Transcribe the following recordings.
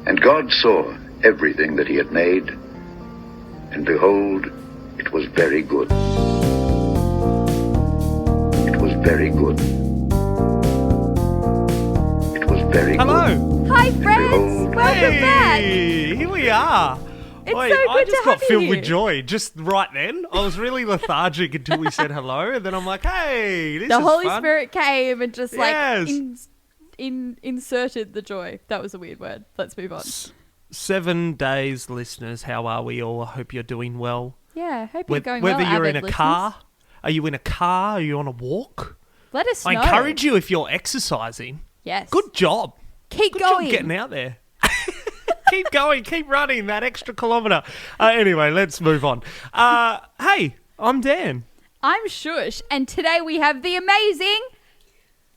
And God saw everything that he had made, and behold, it was very good. It was very good. It was very Hello. good. Hi, friends. behold- Welcome back. Hey, here we are. It's Wait, so good I just to got have you filled here. with joy just right then. I was really lethargic until we said hello, and then I'm like, hey, this The is Holy fun. Spirit came and just Yes. inserted the joy. That was a weird word. Let's move on. 7 days, listeners. How are we all? I hope you're doing well. Yeah, hope you're going Whether well, you're in avid a listeners. car, are you in a car? Are you on a walk? Let us know. I encourage you if you're exercising. Yes. Good job. Keep Good going. job getting out there. Keep going. Keep running that extra kilometre. Anyway, let's move on. Hey, I'm Dan. I'm Shush, and today we have the amazing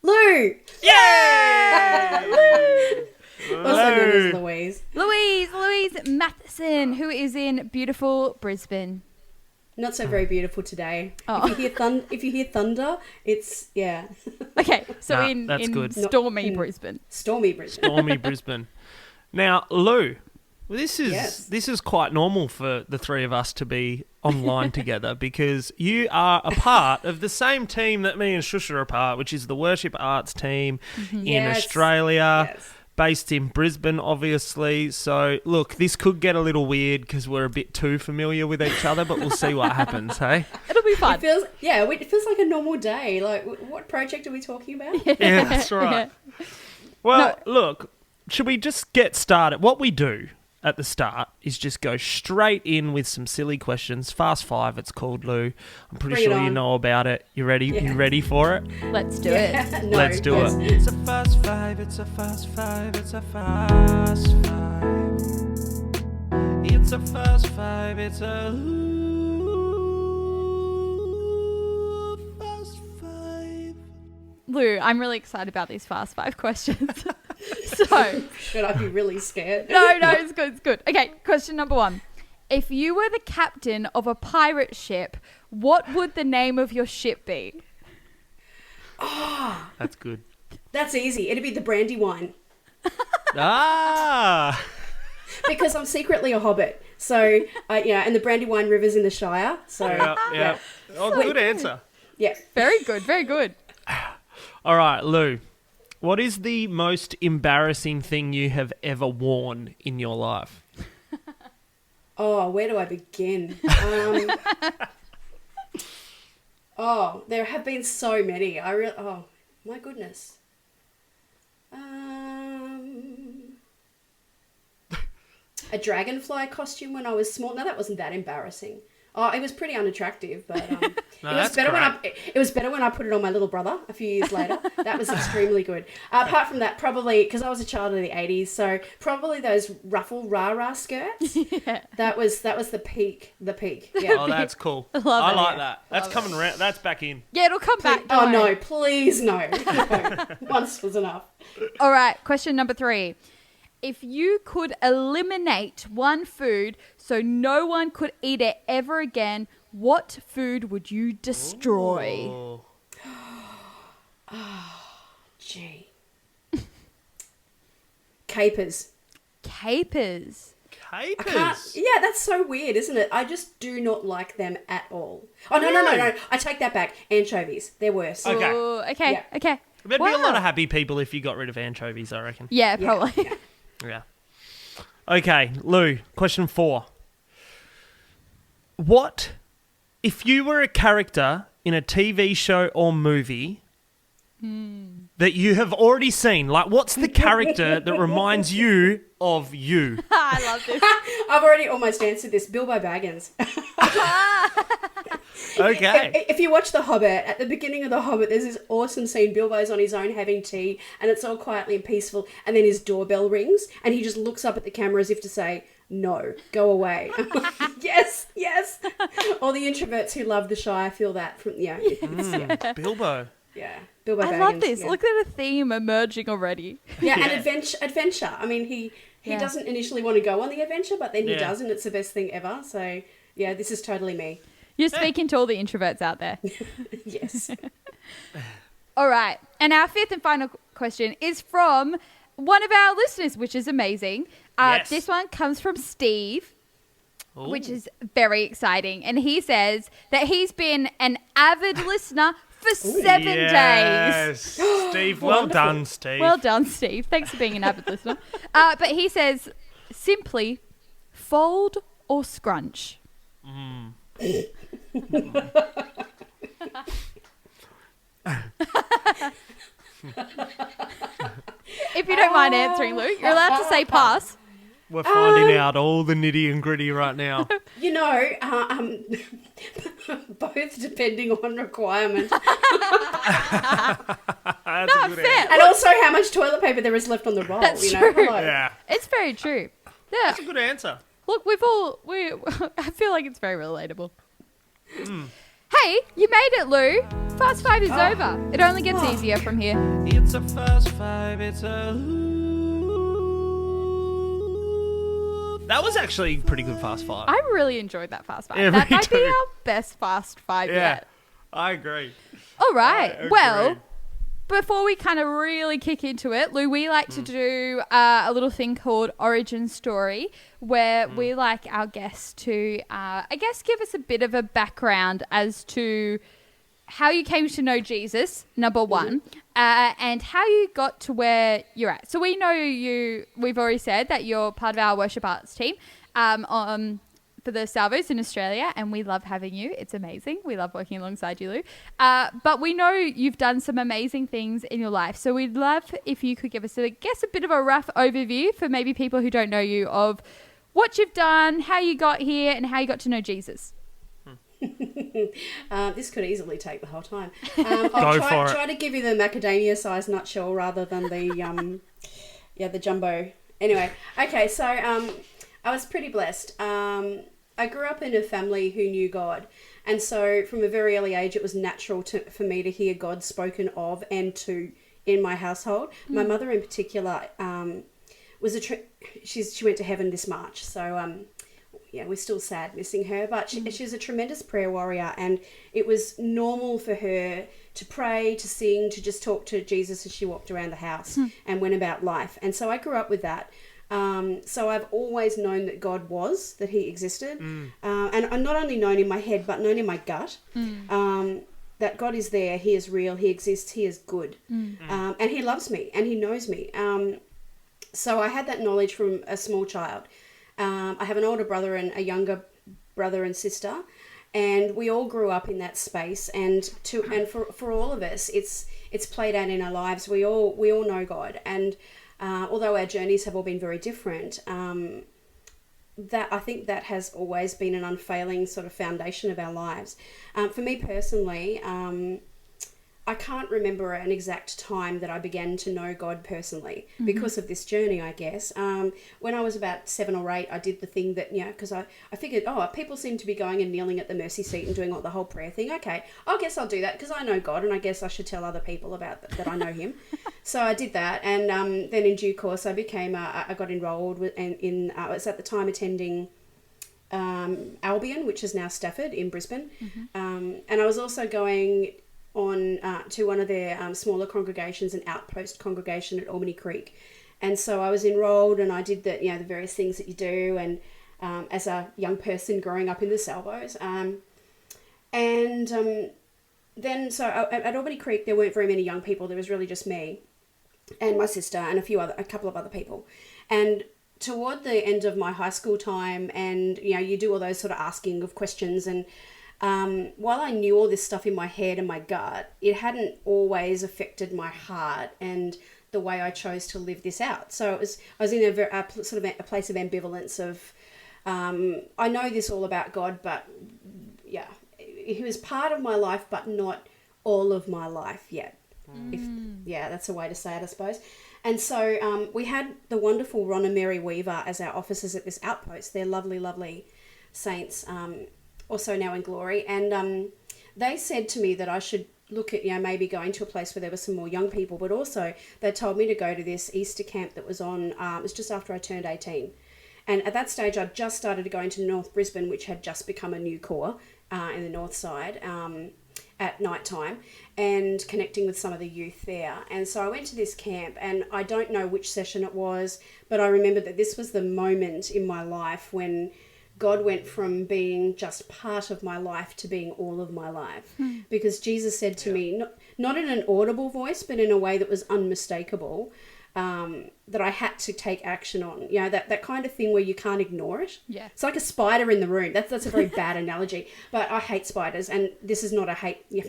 Lou! Yay! Also known as Louise. Louise Mathieson, who is in beautiful Brisbane. Not so very beautiful today. Oh. If you hear thunder, it's, yeah, Okay, so Nah, in that's good. stormy Not- Brisbane. stormy Brisbane. Stormy Brisbane. Now, Lou, this is Yes. this is quite normal for the three of us to be online together because you are a part of the same team that me and Shush are a part, which is the Worship Arts team in Yes. Australia. Yes. Based in Brisbane, obviously. So, look, this could get a little weird because we're a bit too familiar with each other, but we'll see what happens, hey? It'll be fun. It feels like a normal day. Like, what project are we talking about? Yeah, that's right. Well, look, should we just get started? What we do at the start is just go straight in with some silly questions. Fast Five, it's called, Lou. I'm pretty Bring it sure you on. know about it. You ready? Yeah. You ready for it? Let's do it. No, Let's do it. It's a fast five, it's a fast five, it's a fast five. It's a fast five, it's a fast five. Lou, I'm really excited about these Fast Five questions. So, Should I be really scared? no, it's good, it's good. Okay, question number 1. If you were the captain of a pirate ship, what would the name of your ship be? That's good. That's easy. It'd be the Brandywine. Ah! Because I'm secretly a hobbit. So, and the Brandywine River's in the Shire. So, Yeah. Oh, good answer. yeah. Very good, very good. All right, Lou. What is the most embarrassing thing you have ever worn in your life? Oh, where do I begin? There have been so many. Oh, my goodness. A dragonfly costume when I was small. No, that wasn't that embarrassing. Oh, it was pretty unattractive, but No, it was that's better great. it was better when I put it on my little brother a few years later. That was extremely good. Apart from that, probably because I was a child of the 80s, so probably those ruffle rah-rah skirts. Yeah. That was the peak. Yeah. Oh, that's cool. Love I it. like that. That's coming around. That's back in. Yeah, it'll come back. Oh don't no, worry. please no. No. Once was enough. All right, question number 3. If you could eliminate one food so no one could eat it ever again, what food would you destroy? Oh. Gee. Capers. Capers. I can't. Capers. Yeah, that's so weird, isn't it? I just do not like them at all. Oh no! I take that back. Anchovies, they're worse. Okay. Ooh, okay, Yeah. okay. There'd be a lot Wow. of happy people if you got rid of anchovies, I reckon. Yeah, Yeah, probably. yeah. Yeah. Okay, Lou, question 4. What, if you were a character in a TV show or movie that you have already seen, like what's the character that reminds you of you? I love this. I've already almost answered this. Bilbo Baggins. Okay. If you watch The Hobbit, at the beginning of The Hobbit, there's this awesome scene. Bilbo's on his own having tea, and it's all quietly and peaceful, and then his doorbell rings, and he just looks up at the camera as if to say, no, go away. Yes. All the introverts who love the Shire feel that from, yeah. Bilbo. Yeah. Bilbo I Baggins. love this. Yeah. Look at a theme emerging already. Yeah, and adventure. I mean, he Yeah. doesn't initially want to go on the adventure, but then he Yeah. does, and it's the best thing ever. So, yeah, this is totally me. You're speaking to all the introverts out there. Yes. All right. And our 5th and final question is from one of our listeners, which is amazing. Yes. This one comes from Steve, which Ooh. is very exciting. And he says that he's been an avid listener for 7 days. Yes. Steve, well Wonderful. done, Steve. Well done, Steve. Thanks for being an avid listener. But he says, simply, fold or scrunch. If you don't mind answering, Luke, you're allowed to say pass. We're finding out all the nitty and gritty right now. You know, both depending on requirement. That's a good Fair. answer. And also how much toilet paper there is left on the roll. That's you know? true. Hello. Yeah, It's very true. Yeah. that's a good answer. Look, I feel like it's very relatable. Hey, you made it, Lou. Fast 5 is over. It only gets easier from here. It's a fast five, it's a That was actually a pretty good fast 5. I really enjoyed that Fast 5. Yeah, That me might be too. our best Fast 5 yeah, yet. I agree. All right. I Well, agree. before we kind of really kick into it, Lou, we like to do a little thing called Origin Story, where we like our guests to, I guess, give us a bit of a background as to how you came to know Jesus, number one, and how you got to where you're at. So we know you, we've already said that you're part of our worship arts team for the Salvos in Australia, and we love having you. It's amazing. We love working alongside you, Lou. But we know you've done some amazing things in your life. So we'd love if you could give us, I guess, a bit of a rough overview for maybe people who don't know you of what you've done, how you got here, and how you got to know Jesus. This could easily take the whole time. Go I'll for it. try to give you the macadamia-sized nutshell rather than the the jumbo. Anyway, okay, so I was pretty blessed. I grew up in a family who knew God, and so from a very early age, it was natural for me to hear God spoken of and to in my household. My mother, in particular, was she went to heaven this March, so. Yeah, we're still sad missing her, but she's a tremendous prayer warrior, and it was normal for her to pray, to sing, to just talk to Jesus as she walked around the house and went about life. And so I grew up with that. So I've always known that God was, that he existed. And I'm not only known in my head, but known in my gut, that God is there, he is real, he exists, he is good. And he loves me, and he knows me. So I had that knowledge from a small child. I have an older brother and a younger brother and sister, and we all grew up in that space. And for all of us, it's played out in our lives. We all know God, and although our journeys have all been very different, that I think that has always been an unfailing sort of foundation of our lives. For me personally, I can't remember an exact time that I began to know God personally because of this journey, I guess. When I was about 7 or 8, I did the thing that, because I figured, people seem to be going and kneeling at the mercy seat and doing the whole prayer thing. Okay, I guess I'll do that because I know God, and I guess I should tell other people about that I know him. So I did that, and then in due course I became, I got enrolled I was at the time attending Albion, which is now Stafford in Brisbane. And I was also going on to one of their smaller congregations, an outpost congregation at Albany Creek. And so I was enrolled, and I did the various things that you do, and as a young person growing up in the Salvos. Then so at Albany Creek there weren't very many young people. There was really just me and my sister and a couple of other people. And toward the end of my high school time, and you do all those sort of asking of questions, and while I knew all this stuff in my head and my gut, it hadn't always affected my heart and the way I chose to live this out. So I was in a place of ambivalence of, I know this all about God, but yeah, he was part of my life, but not all of my life yet. That's a way to say it, I suppose. And so we had the wonderful Ron and Mary Weaver as our officers at this outpost. They're lovely, lovely saints, also now in glory. And they said to me that I should look at, maybe going to a place where there were some more young people, but also they told me to go to this Easter camp that was on, it was just after I turned 18. And at that stage, I'd just started going to North Brisbane, which had just become a new core in the north side. at night time and connecting with some of the youth there. And so I went to this camp, and I don't know which session it was, but I remember that this was the moment in my life when God went from being just part of my life to being all of my life. Because Jesus said to me, not in an audible voice, but in a way that was unmistakable, that I had to take action on. You know, that kind of thing where you can't ignore it. Yeah. It's like a spider in the room. That's a very bad analogy, but I hate spiders, and this is not a hate. Yeah.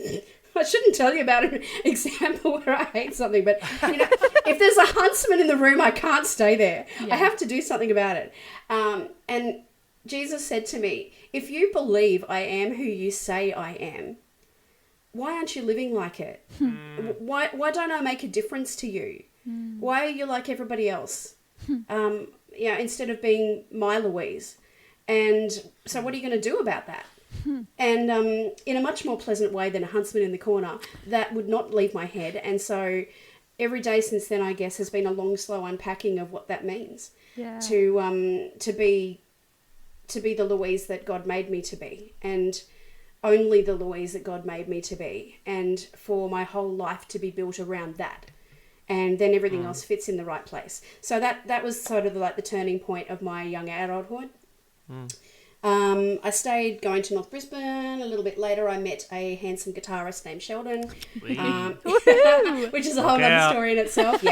I shouldn't tell you about an example where I hate something, but you know, if there's a huntsman in the room, I can't stay there. Yeah. I have to do something about it. And Jesus said to me, if you believe I am who you say I am, why aren't you living like it? Why don't I make a difference to you? Why are you like everybody else? Instead of being my Louise. And so what are you going to do about that? And in a much more pleasant way than a huntsman in the corner, that would not leave my head. And so every day since then, I guess, has been a long, slow unpacking of what that means. Yeah. To be the Louise that God made me to be, and only the Louise that God made me to be, and for my whole life to be built around that. And then everything else fits in the right place. So that was sort of like the turning point of my young adulthood. I stayed going to North Brisbane. A little bit later, I met a handsome guitarist named Sheldon, which is a whole other story in itself.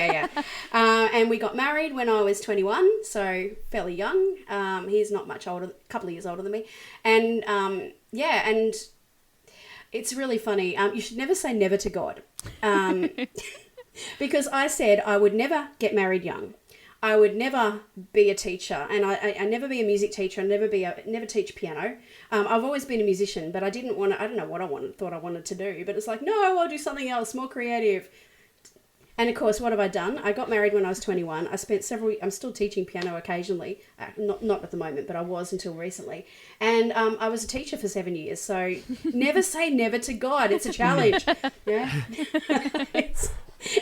And we got married when I was 21, so fairly young. He's not much older, a couple of years older than me. And and it's really funny. You should never say never to God. Because I said I would never get married young. I would never be a teacher, and I never be a music teacher. Never teach piano. I've always been a musician, but I didn't want to. I don't know what thought I wanted to do, but it's like, no, I'll do something else, more creative. And of course, what have I done? I got married when I was 21. I spent I'm still teaching piano occasionally, not at the moment, but I was until recently. And I was a teacher for 7 years. So never say never to God. It's a challenge. Yeah.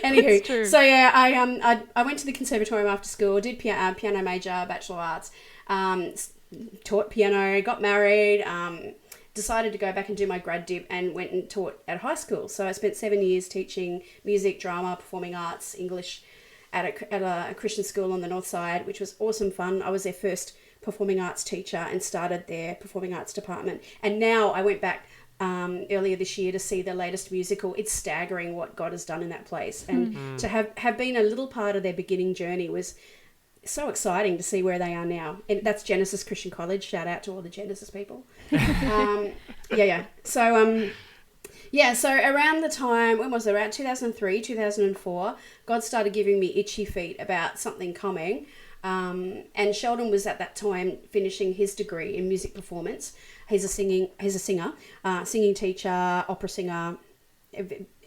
Anywho, so yeah, I went to the conservatorium after school, did piano major, Bachelor of Arts, taught piano, got married, decided to go back and do my grad dip, and went and taught at high school. So I spent 7 years teaching music, drama, performing arts, English at a Christian school on the north side, which was awesome fun. I was their first performing arts teacher and started their performing arts department. And now I went back earlier this year to see their latest musical. It's staggering what God has done in that place. And to have been a little part of their beginning journey was so exciting to see where they are now. And that's Genesis Christian College. Shout out to all the Genesis people. So around the time, when was it? Around 2003, 2004, God started giving me itchy feet about something coming. And Sheldon was at that time finishing his degree in music performance. He's a singer, singing teacher, opera singer,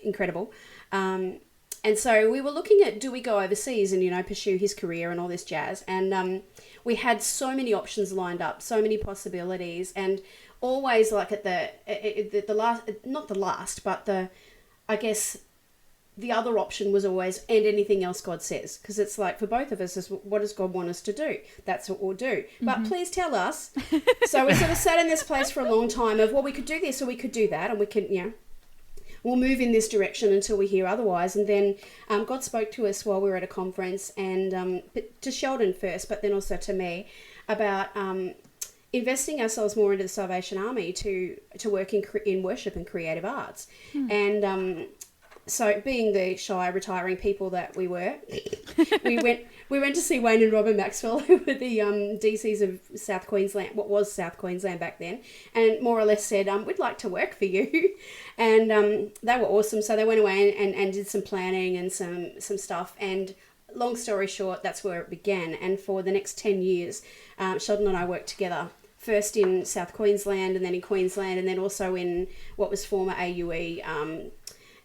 incredible. And so we were looking at, do we go overseas and, pursue his career and all this jazz? And we had so many options lined up, so many possibilities, and always like at the last, not the last, but the other option was always, and anything else God says. Because it's like, for both of us, is what does God want us to do? That's what we'll do. But please tell us. So we sort of sat in this place for a long time of, well, we could do this or we could do that, and we can, we'll move in this direction until we hear otherwise. And then God spoke to us while we were at a conference, and to Sheldon first, but then also to me, about investing ourselves more into the Salvation Army to work in worship and creative arts. And so being the shy, retiring people that we were, we went to see Wayne and Robin Maxwell, who were the DCs of South Queensland, what was South Queensland back then, and more or less said, we'd like to work for you. And they were awesome. So they went away and did some planning and some stuff. And long story short, that's where it began. And for the next 10 years, Sheldon and I worked together, first in South Queensland and then in Queensland, and then also in what was former AUE,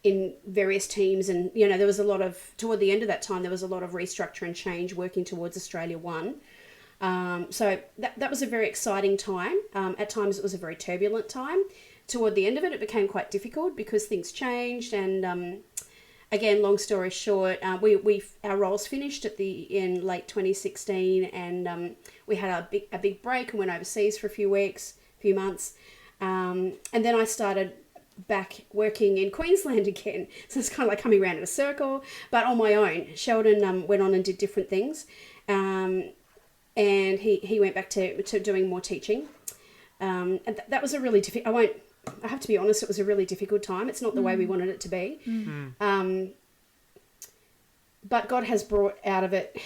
in various teams. And there was a lot of, toward the end of that time, there was a lot of restructure and change working towards Australia One. So that was a very exciting time. At times it was a very turbulent time. Toward the end of it, it became quite difficult because things changed. And again, long story short, our roles finished in late 2016, and we had a big break and went overseas for a few months. And then I started back working in Queensland again. So it's kind of like coming around in a circle, but on my own. Sheldon went on and did different things. And he went back to doing more teaching. And that was a really difficult, I have to be honest, it was a really difficult time. It's not the way we wanted it to be. But God has brought out of it,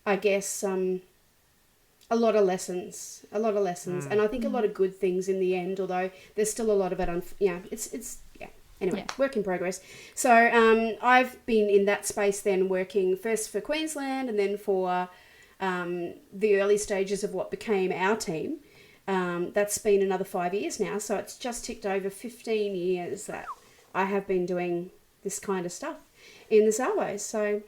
I guess, a lot of lessons. And I think a lot of good things in the end, although there's still a lot of it, anyway, work in progress. So I've been in that space then, working first for Queensland and then for the early stages of what became our team. That's been another 5 years now, so it's just ticked over 15 years that I have been doing this kind of stuff in the Salvos. So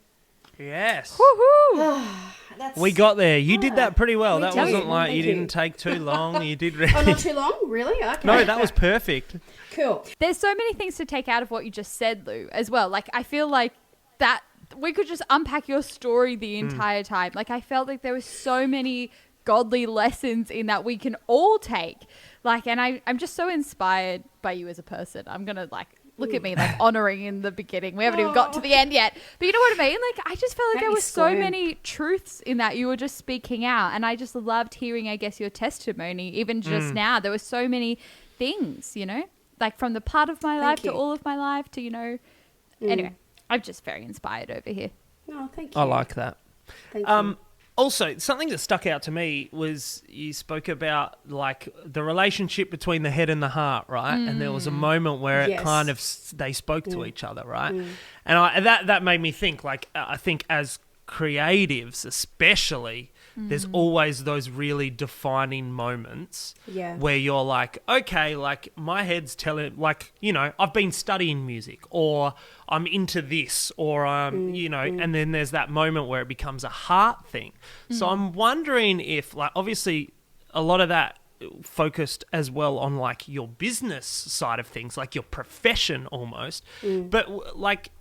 yes. Woohoo! We got there. You did that pretty well. We That did. wasn't like Thank you you. didn't take too long. You did really. Oh, not too long? Really? Okay. No, that was perfect. Cool. There's so many things to take out of what you just said, Lou, as well. Like, I feel like that we could just unpack your story the entire time. Like, I felt like there were so many godly lessons in that we can all take. Like, and I'm just so inspired by you as a person. I'm going to, like, look at me, like, honouring in the beginning. We haven't even got to the end yet. But you know what I mean? Like, I just felt like Make there me were so squirm. many truths in that you were just speaking out. And I just loved hearing, I guess, your testimony. Even just now, there were so many things, you know? Like, from the part of my life you. to all of my life to, you know... Anyway, I'm just very inspired over here. Oh, thank you. I like that. Thank you. Also, something that stuck out to me was you spoke about like the relationship between the head and the heart, right? And there was a moment where it Yes. kind of they spoke to each other, right? And that made me think. Like, I think as creatives, especially, there's always those really defining moments Yeah. where you're like, okay, like my head's telling, like, you know, I've been studying music, or I'm into this, or you know, and then there's that moment where it becomes a heart thing. So I'm wondering if, like, obviously a lot of that focused as well on like your business side of things, like your profession almost, but like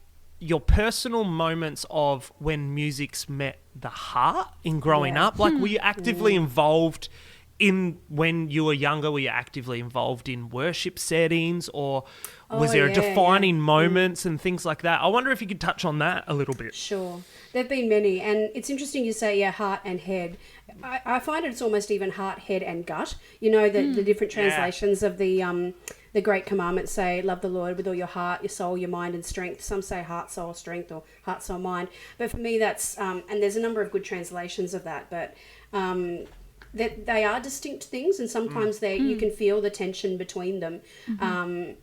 your personal moments of when music's met the heart in growing up. Like, were you actively involved in, when you were younger, were you actively involved in worship settings, or was there defining moments and things like that? I wonder if you could touch on that a little bit. Sure. There have been many, and it's interesting you say, heart and head. I find it's almost even heart, head, and gut. You know, the different translations of the great commandments say, love the Lord with all your heart, your soul, your mind, and strength. Some say heart, soul, strength, or heart, soul, mind. But for me, that's, and there's a number of good translations of that, but that they are distinct things, and sometimes you can feel the tension between them. And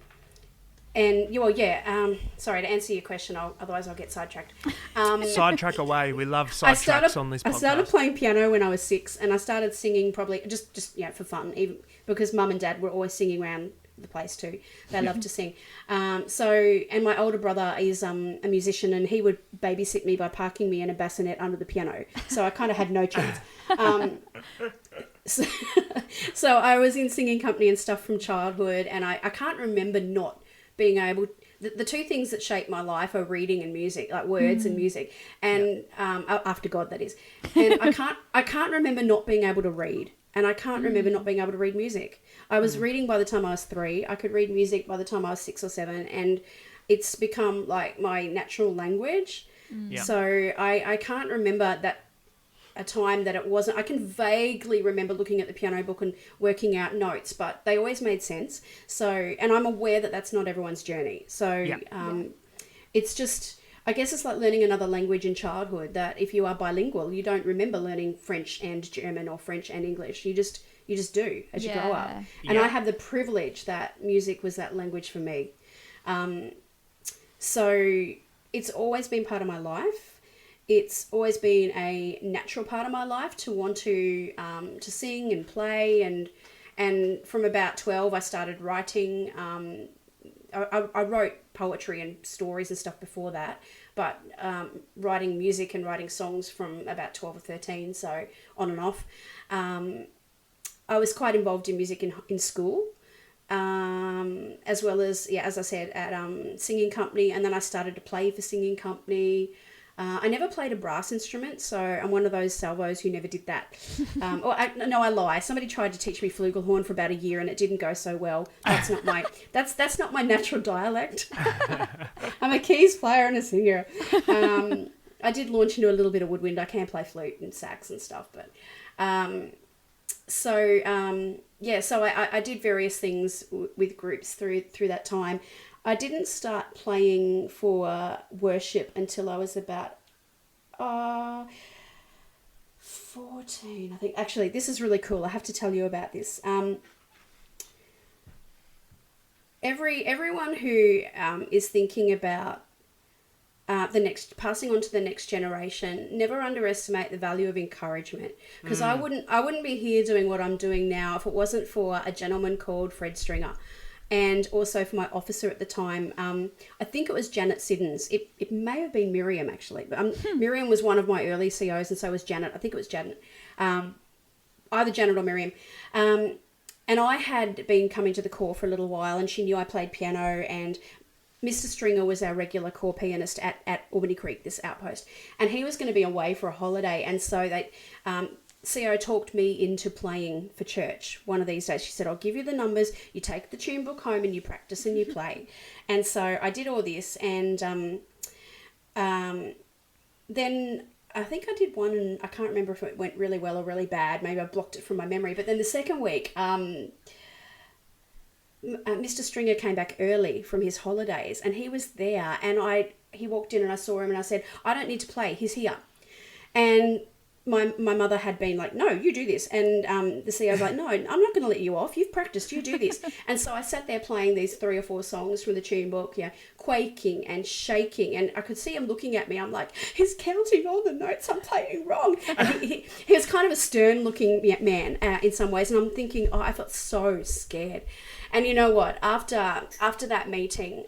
sorry, to answer your question, otherwise I'll get sidetracked. Sidetrack away. We love sidetracks on this podcast. I started playing piano when I was 6, and I started singing probably just for fun, even because Mum and Dad were always singing around the place too. They love to sing. And my older brother is a musician, and he would babysit me by parking me in a bassinet under the piano. So I kind of had no chance. So I was in singing company and stuff from childhood, and I can't remember not being able. The two things that shape my life are reading and music, like words and music, and after God, that is. And I can't remember not being able to read, and I can't remember not being able to read music. I was reading by the time I was 3. I could read music by the time I was 6 or 7, and it's become like my natural language. Yeah. So I can't remember that a time that it wasn't. I can vaguely remember looking at the piano book and working out notes, but they always made sense. So, and I'm aware that that's not everyone's journey. So it's just, I guess it's like learning another language in childhood, that if you are bilingual, you don't remember learning French and German or French and English. You just do as you grow up. And I have the privilege that music was that language for me. So it's always been part of my life. It's always been a natural part of my life to want to sing and play, and from about 12 I started writing. I wrote poetry and stories and stuff before that, but writing music and writing songs from about 12 or 13, so on and off. I was quite involved in music in school, as well as, as I said, at singing company, and then I started to play for singing company. I never played a brass instrument, so I'm one of those salvos who never did that. I lie. Somebody tried to teach me flugelhorn for about a year, and it didn't go so well. That's not my natural dialect. I'm a keys player and a singer. I did launch into a little bit of woodwind. I can play flute and sax and stuff, but so I did various things with groups through that time. I didn't start playing for worship until I was about 14, I think. Actually, this is really cool. I have to tell you about this. Everyone who is thinking about passing on to the next generation, never underestimate the value of encouragement, because I wouldn't be here doing what I'm doing now if it wasn't for a gentleman called Fred Stringer, and also for my officer at the time. I think it was Janet Siddons. It may have been Miriam, actually, but Miriam was one of my early COs, and so was Janet. I think it was Janet, either Janet or Miriam. And I had been coming to the corps for a little while, and she knew I played piano, and Mr. Stringer was our regular corps pianist at Albany Creek, this outpost, and he was going to be away for a holiday, and so they CO talked me into playing for church one of these days. She said, I'll give you the numbers, you take the tune book home and you practice and you play. And so I did all this, and then I think I did one, and I can't remember if it went really well or really bad. Maybe I blocked it from my memory. But then the second week, Mr. Stringer came back early from his holidays, and he was there, and he walked in and I saw him and I said, I don't need to play, he's here. And my mother had been like, no, you do this. And the CEO was like, no, I'm not going to let you off. You've practiced, you do this. And so I sat there playing these 3 or 4 songs from the tune book, quaking and shaking. And I could see him looking at me. I'm like, he's counting all the notes I'm playing wrong. And he was kind of a stern looking man in some ways. And I'm thinking, I felt so scared. And you know what? After that meeting,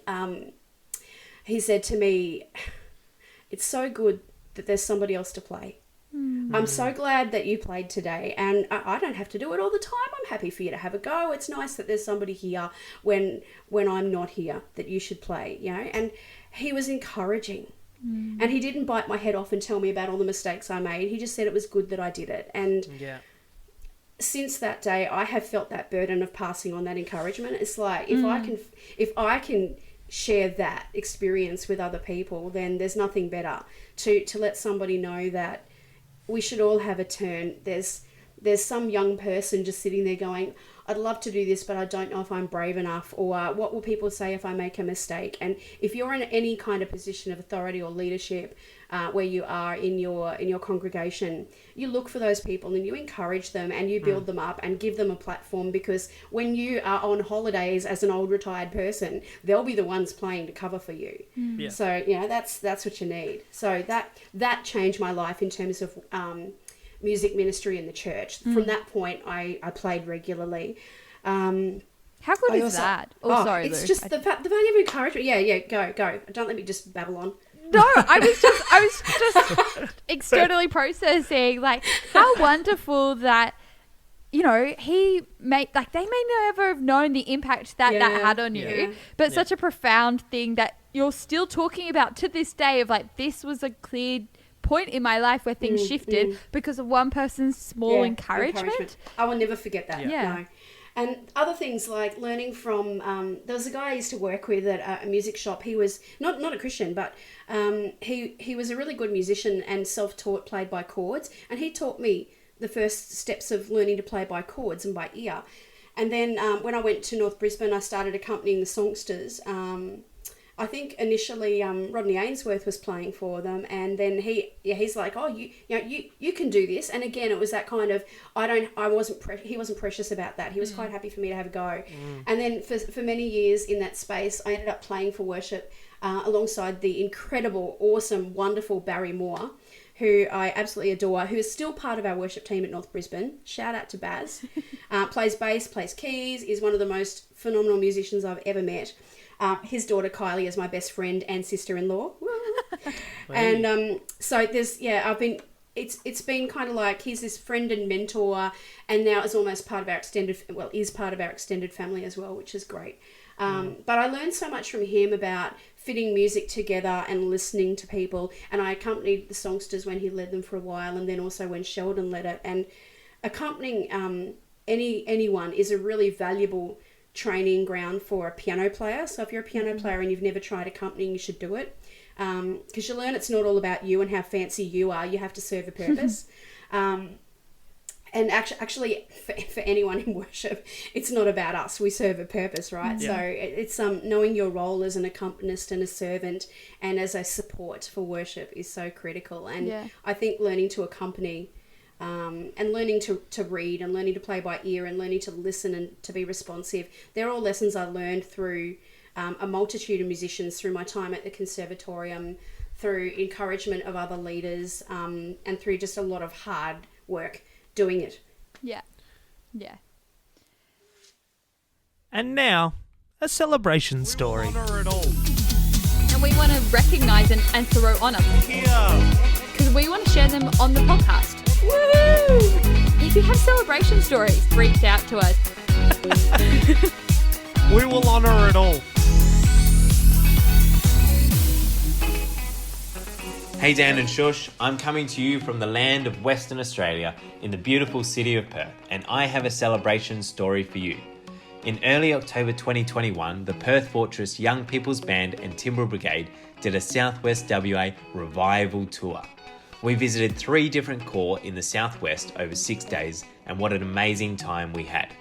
he said to me, it's so good that there's somebody else to play. I'm so glad that you played today, and I don't have to do it all the time. I'm happy for you to have a go. It's nice that there's somebody here when I'm not here that you should play, And he was encouraging, and he didn't bite my head off and tell me about all the mistakes I made. He just said it was good that I did it. And since that day, I have felt that burden of passing on that encouragement. It's like if I can share that experience with other people, then there's nothing better to let somebody know that we should all have a turn. There's some young person just sitting there going, I'd love to do this, but I don't know if I'm brave enough, or what will people say if I make a mistake? And if you're in any kind of position of authority or leadership where you are in your congregation, you look for those people and you encourage them and you build them up and give them a platform, because when you are on holidays as an old retired person, they'll be the ones playing to cover for you. So that's what you need. So that changed my life in terms of music ministry in the church. From that point, I played regularly. How good is that? Sorry, it's Lou. just the value of encouragement. Yeah, go. Don't let me just babble on. No, I was just externally processing, like, how wonderful that, they may never have known the impact that had on you, but such a profound thing that you're still talking about to this day, of like, this was a clear point in my life where things shifted because of one person's small encouragement. I will never forget that. No. And other things like learning from, there was a guy I used to work with at a music shop. He was not a Christian, but he was a really good musician and self-taught, played by chords. And he taught me the first steps of learning to play by chords and by ear. And then when I went to North Brisbane, I started accompanying the songsters. I think initially Rodney Ainsworth was playing for them, and then he's like, oh, you can do this. And again, it was that kind of, he wasn't precious about that. He was quite happy for me to have a go. And then for many years in that space, I ended up playing for worship alongside the incredible, awesome, wonderful Barry Moore, who I absolutely adore, who is still part of our worship team at North Brisbane. Shout out to Baz. Plays bass, plays keys, is one of the most phenomenal musicians I've ever met. His daughter Kylie is my best friend and sister-in-law. And so it's been kind of like, he's this friend and mentor, and now is almost part of our extended family as well, which is great. But I learned so much from him about fitting music together and listening to people. And I accompanied the songsters when he led them for a while, and then also when Sheldon led it. And accompanying anyone is a really valuable training ground for a piano player. So if you're a piano player and you've never tried accompanying, you should do it, because you learn it's not all about you and how fancy you are. You have to serve a purpose. And actually, for anyone in worship, it's not about us. We serve a purpose, right? Yeah. So it's knowing your role as an accompanist and a servant and as a support for worship is so critical. And I think learning to accompany and learning to read and learning to play by ear and learning to listen and to be responsive, they're all lessons I learned through a multitude of musicians, through my time at the conservatorium, through encouragement of other leaders, and through just a lot of hard work doing it. Yeah. And now, a celebration story. Honor it all. And we want to recognise and throw honour. Because we want to share them on the podcast. Woo! If you have celebration stories, reach out to us. We will honour it all. Hey Dan and Shush, I'm coming to you from the land of Western Australia in the beautiful city of Perth, and I have a celebration story for you. In early October 2021, the Perth Fortress Young People's Band and Timbrel Brigade did a Southwest WA revival tour. We visited 3 different corps in the Southwest over 6 days, and what an amazing time we had.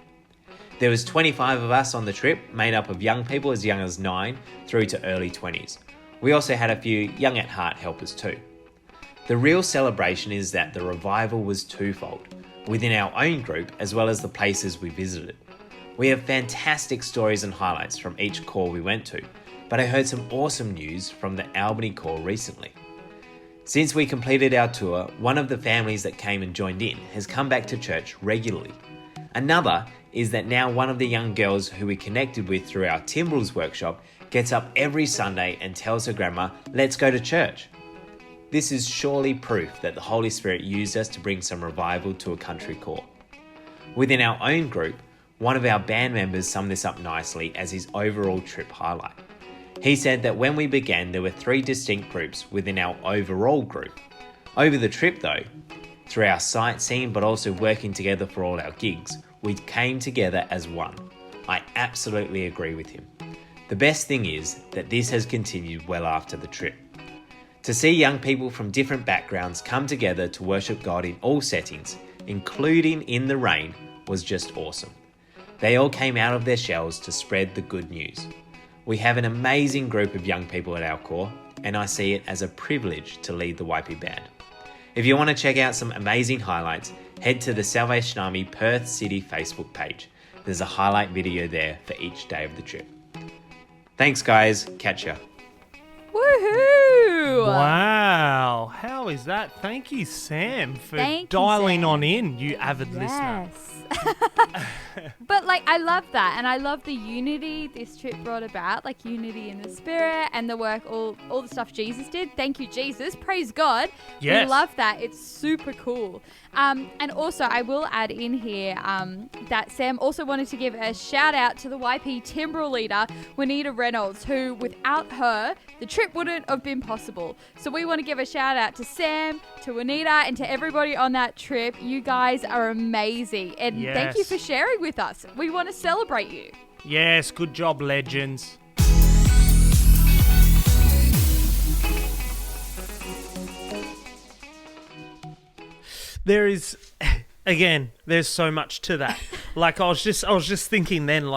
There was 25 of us on the trip, made up of young people as young as 9 through to early 20s. We also had a few young at heart helpers too. The real celebration is that the revival was twofold, within our own group as well as the places we visited. We have fantastic stories and highlights from each corps we went to, but I heard some awesome news from the Albany corps recently. Since we completed our tour, one of the families that came and joined in has come back to church regularly. Another is that now one of the young girls who we connected with through our Timbrels workshop gets up every Sunday and tells her grandma, "Let's go to church." This is surely proof that the Holy Spirit used us to bring some revival to a country corps. Within our own group, one of our band members summed this up nicely as his overall trip highlight. He said that when we began, there were 3 distinct groups within our overall group. Over the trip though, through our sightseeing but also working together for all our gigs, we came together as one. I absolutely agree with him. The best thing is that this has continued well after the trip. To see young people from different backgrounds come together to worship God in all settings, including in the rain, was just awesome. They all came out of their shells to spread the good news. We have an amazing group of young people at our corps, and I see it as a privilege to lead the YP band. If you want to check out some amazing highlights, head to the Salvation Army Perth City Facebook page. There's a highlight video there for each day of the trip. Thanks guys, catch ya. Woohoo! Wow. How is that? Thank you, Sam, for Thank you, dialing Sam. on in, you avid listener. Yes. But I love that, and I love the unity this trip brought about, unity in the spirit and the work, all the stuff Jesus did. Thank you, Jesus. Praise God. Yes. We love that. It's super cool. And also, I will add in here that Sam also wanted to give a shout out to the YP Timbrel leader, Juanita Reynolds, who without her, the trip wouldn't have been possible. So we want to give a shout out to Sam, to Juanita, and to everybody on that trip. You guys are amazing. And thank you Yes. for sharing with us. We want to celebrate you. Yes, good job, legends. There is, again, there's so much to that. I was just thinking then,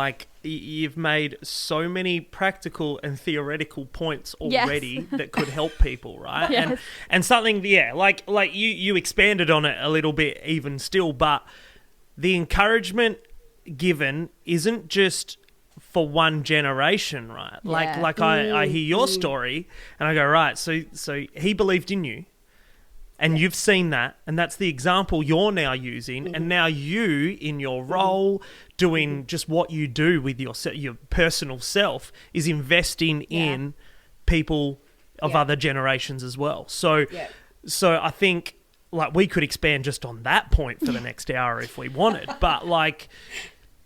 you've made so many practical and theoretical points already that could help people, right? Yes. And something, you expanded on it a little bit even still, but the encouragement given isn't just for one generation, right? Yeah. I hear your story and I go, right, so he believed in you. And you've seen that, and that's the example you're now using. And now you, in your role, doing just what you do with your personal self, is investing in people of other generations as well. So I think we could expand just on that point for the next hour if we wanted. But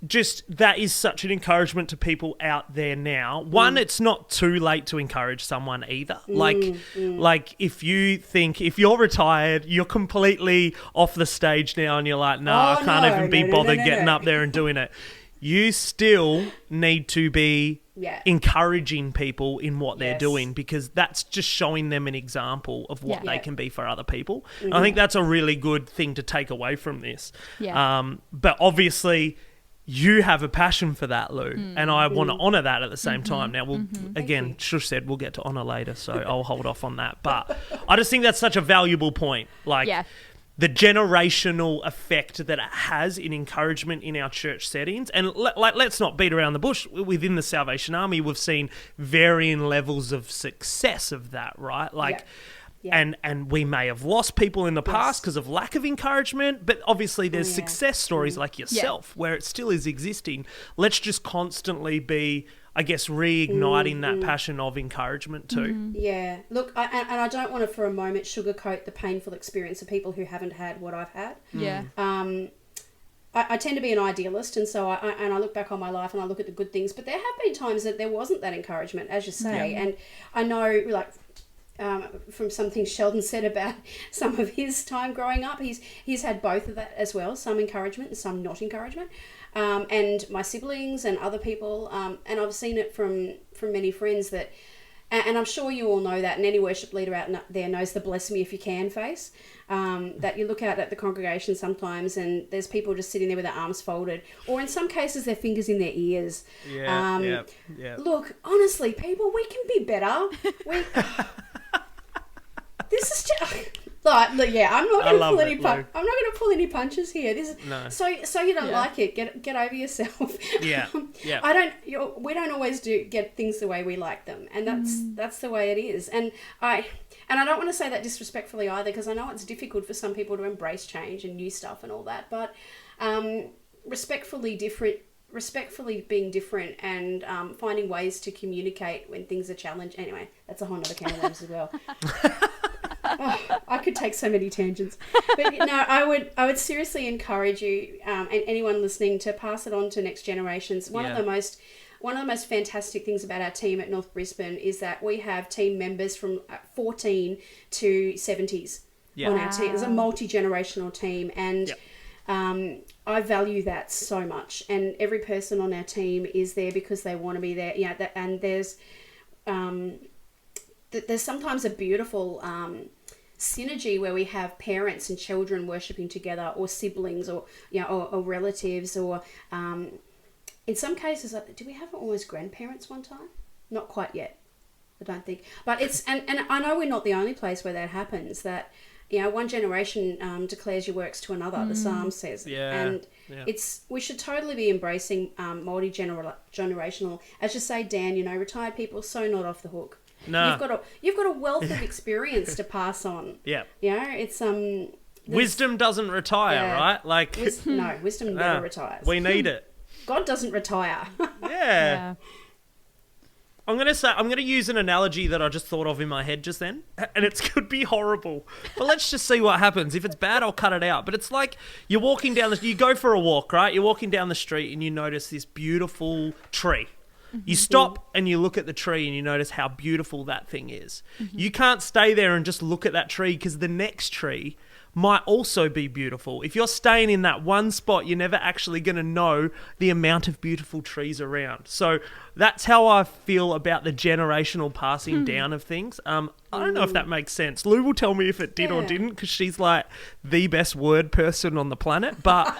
just that is such an encouragement to people out there now. One, it's not too late to encourage someone either. Like if you're retired, you're completely off the stage now and you're like, I can't even be bothered getting up there and doing it. You still need to be encouraging people in what they're doing, because that's just showing them an example of what they can be for other people. I think that's a really good thing to take away from this. But obviously you have a passion for that, Lou, and I want to honour that at the same time. Now, again, Shush said we'll get to honour later, so I'll hold off on that. But I just think that's such a valuable point. Like, the generational effect that it has in encouragement in our church settings. And let's not beat around the bush. Within the Salvation Army, we've seen varying levels of success of that, right? Like, and we may have lost people in the past because of lack of encouragement, but obviously there's success stories like yourself where it still is existing. Let's just constantly be, I guess, reigniting that passion of encouragement too. Yeah. Look, I don't want to for a moment sugarcoat the painful experience of people who haven't had what I've had. I tend to be an idealist, and so I look back on my life and I look at the good things, but there have been times that there wasn't that encouragement, as you say. And I know, like, from some things Sheldon said about some of his time growing up, he's had both of that as well, some encouragement and some not encouragement. And my siblings and other people, and I've seen it from many friends that, and I'm sure you all know that, and any worship leader out there knows the bless me if you can face, that you look out at the congregation sometimes and there's people just sitting there with their arms folded, or in some cases their fingers in their ears. Look, honestly, people, we can be better. This is just... I'm not going to pull any. I'm not going to pull any punches here. This is so you don't like it. Get over yourself. We don't always get things the way we like them, and that's the way it is. And I don't want to say that disrespectfully either, because I know it's difficult for some people to embrace change and new stuff and all that. But respectfully being different and finding ways to communicate when things are challenged. Anyway, that's a whole other can of worms as well. I could take so many tangents, but I would seriously encourage you and anyone listening to pass it on to next generations. One of the most fantastic things about our team at North Brisbane is that we have team members from 14 to 70s on our team. It's a multi-generational team, and I value that so much. And every person on our team is there because they want to be there. And there's sometimes a beautiful synergy where we have parents and children worshipping together, or siblings, or or relatives, or in some cases, do we have almost grandparents one time? Not quite yet, I don't think. But it's and I know we're not the only place where that happens. That one generation declares your works to another. The Psalm says, we should totally be embracing multi-generational. As you say, Dan, retired people so not off the hook. No, you've got a wealth of experience to pass on. It's wisdom doesn't retire, right? Like wisdom never retires. We need it. God doesn't retire. I'm gonna use an analogy that I just thought of in my head just then, and it could be horrible, but let's just see what happens. If it's bad, I'll cut it out. But it's like you're walking down you go for a walk, right? You're walking down the street and you notice this beautiful tree. You stop and you look at the tree and you notice how beautiful that thing is. You can't stay there and just look at that tree, because the next tree might also be beautiful. If you're staying in that one spot, you're never actually going to know the amount of beautiful trees around. So that's how I feel about the generational passing down of things. I don't know if that makes sense. Lou will tell me if it did or didn't, because she's like the best word person on the planet. But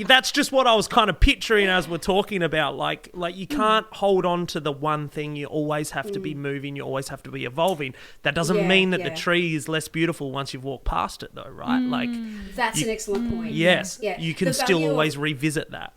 that's just what I was kind of picturing as we're talking about. Like you can't hold on to the one thing. You always have to be moving. You always have to be evolving. That doesn't mean that the tree is less beautiful once you've walked past it, though, right? Like that's an excellent point. Yes, you can still always revisit that.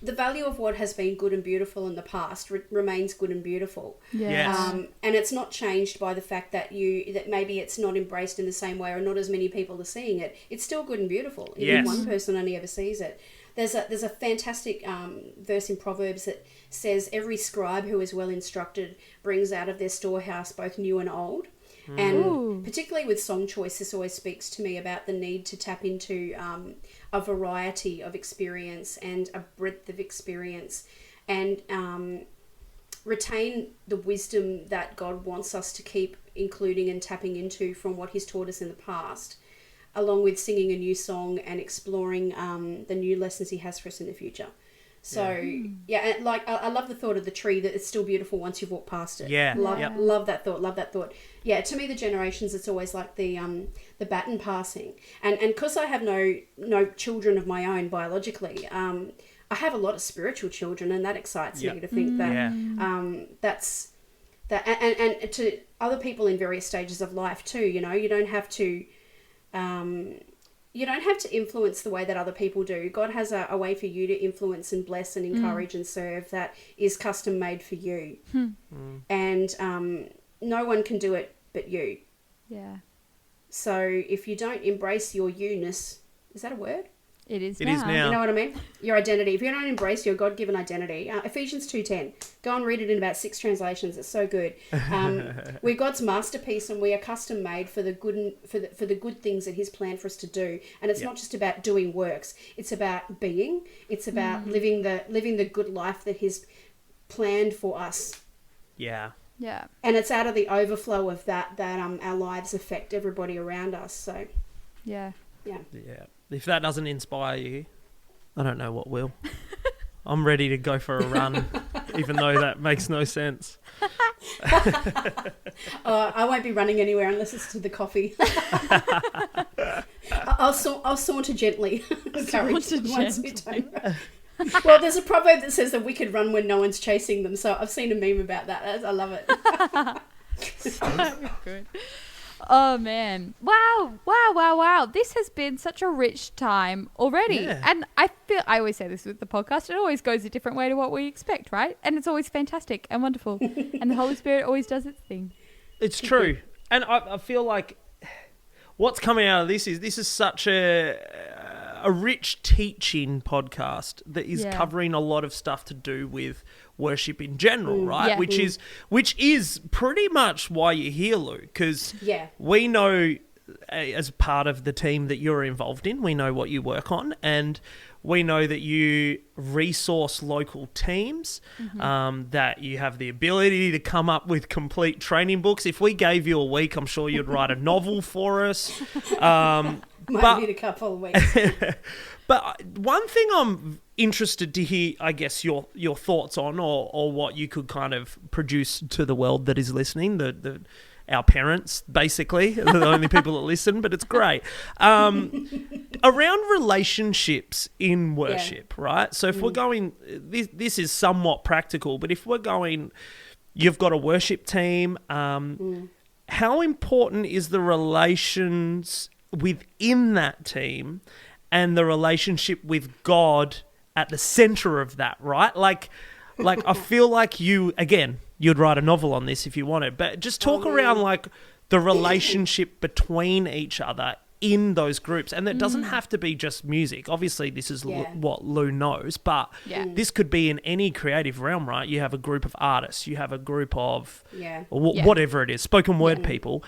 The value of what has been good and beautiful in the past remains good and beautiful. And it's not changed by the fact that maybe it's not embraced in the same way, or not as many people are seeing it. It's still good and beautiful. Even one person only ever sees it. There's a fantastic verse in Proverbs that says, every scribe who is well instructed brings out of their storehouse both new and old. And particularly with song choice, this always speaks to me about the need to tap into a variety of experience and a breadth of experience, and retain the wisdom that God wants us to keep including and tapping into from what he's taught us in the past, along with singing a new song and exploring the new lessons he has for us in the future. So, and like, I love the thought of the tree, that it's still beautiful once you've walked past it. Yeah. Love that thought. Yeah, to me, the generations, it's always like the baton passing. And because I have no children of my own biologically, I have a lot of spiritual children, and that excites me to think that that's that, and to other people in various stages of life too. You know, you don't have to influence the way that other people do. God has a way for you to influence and bless and encourage and serve that is custom made for you, and no one can do it but you. Yeah. So if you don't embrace your you-ness, is that a word? It is It is now. You know what I mean? Your identity. If you don't embrace your God-given identity, Ephesians 2:10. Go and read it in about 6 translations. It's so good. We're God's masterpiece, and we are custom made for the good for the good things that He's planned for us to do. And it's not just about doing works. It's about being. It's about living the good life that He's planned for us. Yeah. Yeah. And it's out of the overflow of that our lives affect everybody around us. So Yeah. yeah. Yeah. If that doesn't inspire you, I don't know what will. I'm ready to go for a run, even though that makes no sense. I won't be running anywhere unless it's to the coffee. I'll saunter gently. Well, there's a proverb that says that we could run when no one's chasing them. So I've seen a meme about that. I love it. So good. Oh man. Wow. This has been such a rich time already. Yeah. And I always say this with the podcast, it always goes a different way to what we expect, right? And it's always fantastic and wonderful. And the Holy Spirit always does its thing. It's true. And I feel like what's coming out of this is such a rich teaching podcast that is covering a lot of stuff to do with worship in general, right? Yeah. Which is pretty much why you're here, Lou, because we know as part of the team that you're involved in, we know what you work on, and we know that you resource local teams, that you have the ability to come up with complete training books. If we gave you a week, I'm sure you'd write a novel for us. Might need a couple of weeks. But one thing I'm interested to hear, I guess, your thoughts on, or what you could kind of produce to the world that is listening, our parents, basically, the only people that listen, but it's great. Around relationships in worship, right? So if we're going, this is somewhat practical, but if we're going, you've got a worship team, how important is the relations within that team and the relationship with God at the center of that, right? Like I feel like you'd write a novel on this if you wanted, but just talk around like the relationship between each other in those groups. And it doesn't have to be just music. Obviously, this is what Lou knows, but this could be in any creative realm, right? You have a group of artists, you have a group of whatever it is, spoken word people.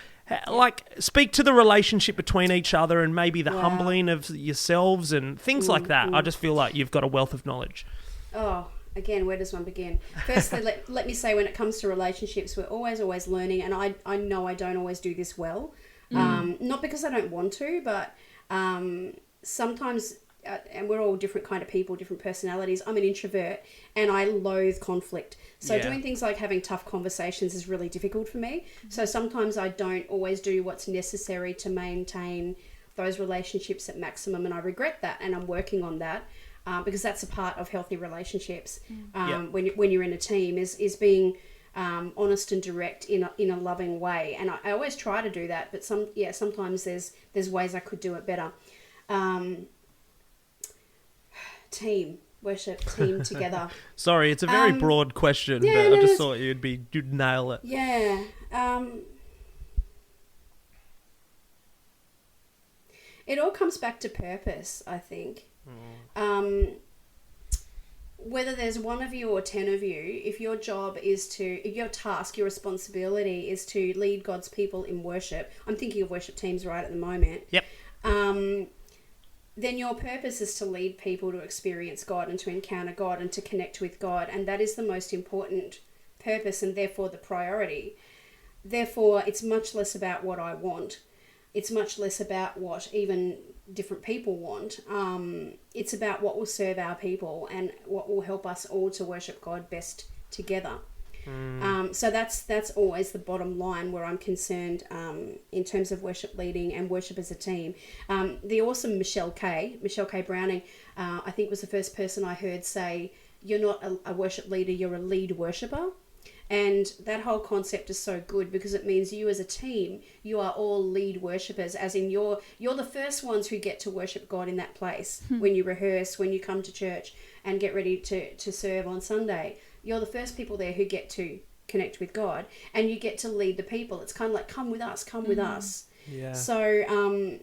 Like, speak to the relationship between each other and maybe the humbling of yourselves and things like that. I just feel like you've got a wealth of knowledge. Oh, again, where does one begin? Firstly, let me say, when it comes to relationships, we're always learning, and I know I don't always do this well. Not because I don't want to, but sometimes, and we're all different kind of people, different personalities. I'm an introvert, and I loathe conflict. So doing things like having tough conversations is really difficult for me. So sometimes I don't always do what's necessary to maintain those relationships at maximum, and I regret that, and I'm working on that. Because that's a part of healthy relationships. When you're in a team, is being honest and direct in a loving way. And I always try to do that, but sometimes there's ways I could do it better. Team worship, team together. Sorry, it's a very broad question, but I just thought you'd nail it. Yeah. It all comes back to purpose, I think. whether there's one of you or 10 of you, if your task, your responsibility is to lead God's people in worship, I'm thinking of worship teams right at the moment. Yep. Then your purpose is to lead people to experience God and to encounter God and to connect with God. And that is the most important purpose and therefore the priority. Therefore, it's much less about what I want. It's much less about what even different people want. It's about what will serve our people and what will help us all to worship God best together. So that's always the bottom line where I'm concerned in terms of worship leading and worship as a team. The awesome Michelle K. Browning, I think was the first person I heard say, you're not a worship leader, you're a lead worshipper. And that whole concept is so good because it means you as a team, you are all lead worshippers, as in you're the first ones who get to worship God in that place. When you rehearse, when you come to church and get ready to serve on Sunday, you're the first people there who get to connect with God and you get to lead the people. It's kind of like, come with us. Yeah. So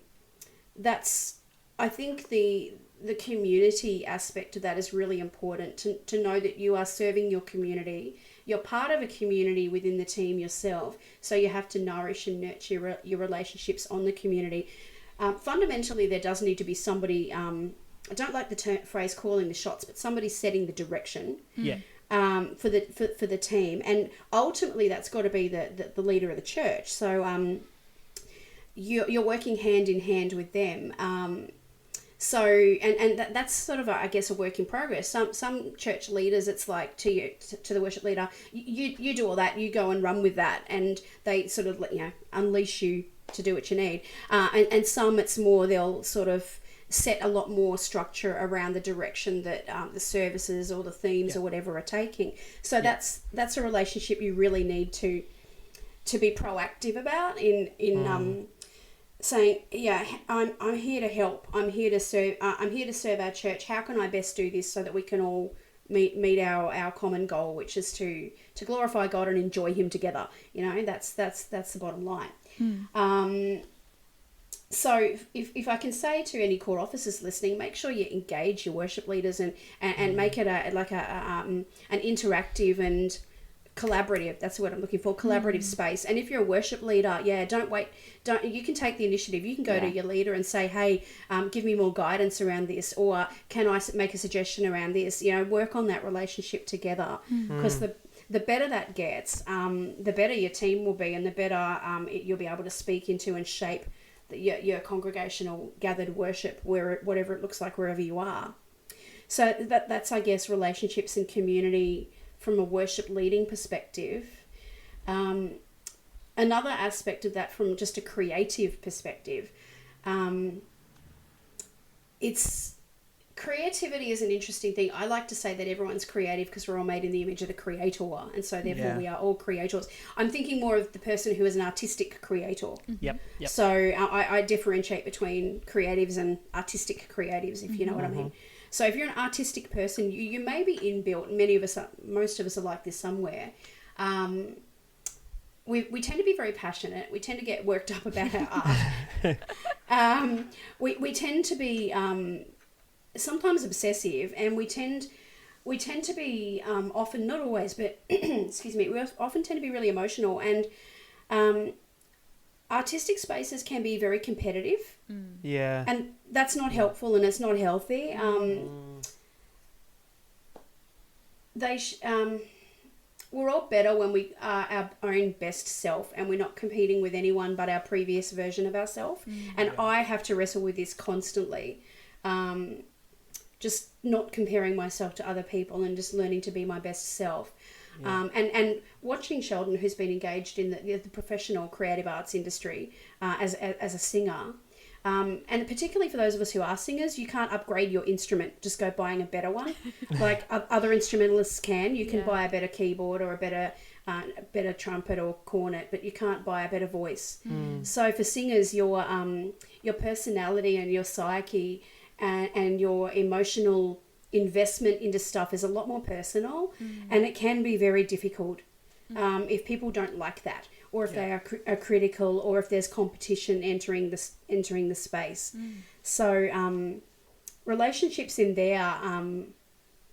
that's, I think the community aspect of that is really important to know that you are serving your community. You're part of a community within the team yourself, so you have to nourish and nurture your relationships on the community. Fundamentally, there does need to be somebody, I don't like the phrase calling the shots, but somebody setting the direction Yeah. for the team. And ultimately, that's got to be the leader of the church. So you're working hand in hand with them. That's sort of, I guess, a work in progress. Some church leaders, it's like to the worship leader, you do all that, you go and run with that, and they sort of unleash you to do what you need. And some, it's more they'll sort of set a lot more structure around the direction that the services or the themes or whatever are taking. So that's a relationship you really need to be proactive about in saying, I'm here to help. I'm here to serve. I'm here to serve our church. How can I best do this so that we can all meet our common goal, which is to glorify God and enjoy Him together. That's the bottom line. So if I can say to any core officers listening, make sure you engage your worship leaders and make it an interactive and collaborative, that's what I'm looking for, collaborative space. And if you're a worship leader, you can take the initiative. You can go to your leader and say, hey, give me more guidance around this, or can I make a suggestion around this? Work on that relationship together, because the better that gets, the better your team will be, and the better you'll be able to speak into and shape your congregational gathered worship, whatever it looks like wherever you are. So that's, I guess, relationships and community from a worship leading perspective. Another aspect of that from just a creative perspective, creativity is an interesting thing. I like to say that everyone's creative because we're all made in the image of the Creator, and so therefore we are all creators. I'm thinking more of the person who is an artistic creator. Yep. So I differentiate between creatives and artistic creatives, if you know what I mean. So if you're an artistic person, you may be inbuilt. Most of us are like this somewhere. We tend to be very passionate. We tend to get worked up about our art. We tend to be sometimes obsessive, and we tend to be often, not always, but excuse me, we often tend to be really emotional, and artistic spaces can be very competitive. Yeah. And that's not helpful, and it's not healthy. We're all better when we are our own best self, and we're not competing with anyone but our previous version of ourselves. And I have to wrestle with this constantly. Just not comparing myself to other people and just learning to be my best self. And watching Sheldon, who's been engaged in the professional creative arts industry as a singer, and particularly for those of us who are singers, you can't upgrade your instrument, just go buying a better one. Like other instrumentalists can. You can buy a better keyboard or a better trumpet or cornet, but you can't buy a better voice. So for singers, your personality and your psyche and your emotional investment into stuff is a lot more personal, and it can be very difficult if people don't like that, or if they are critical, or if there's competition entering the space. So relationships in there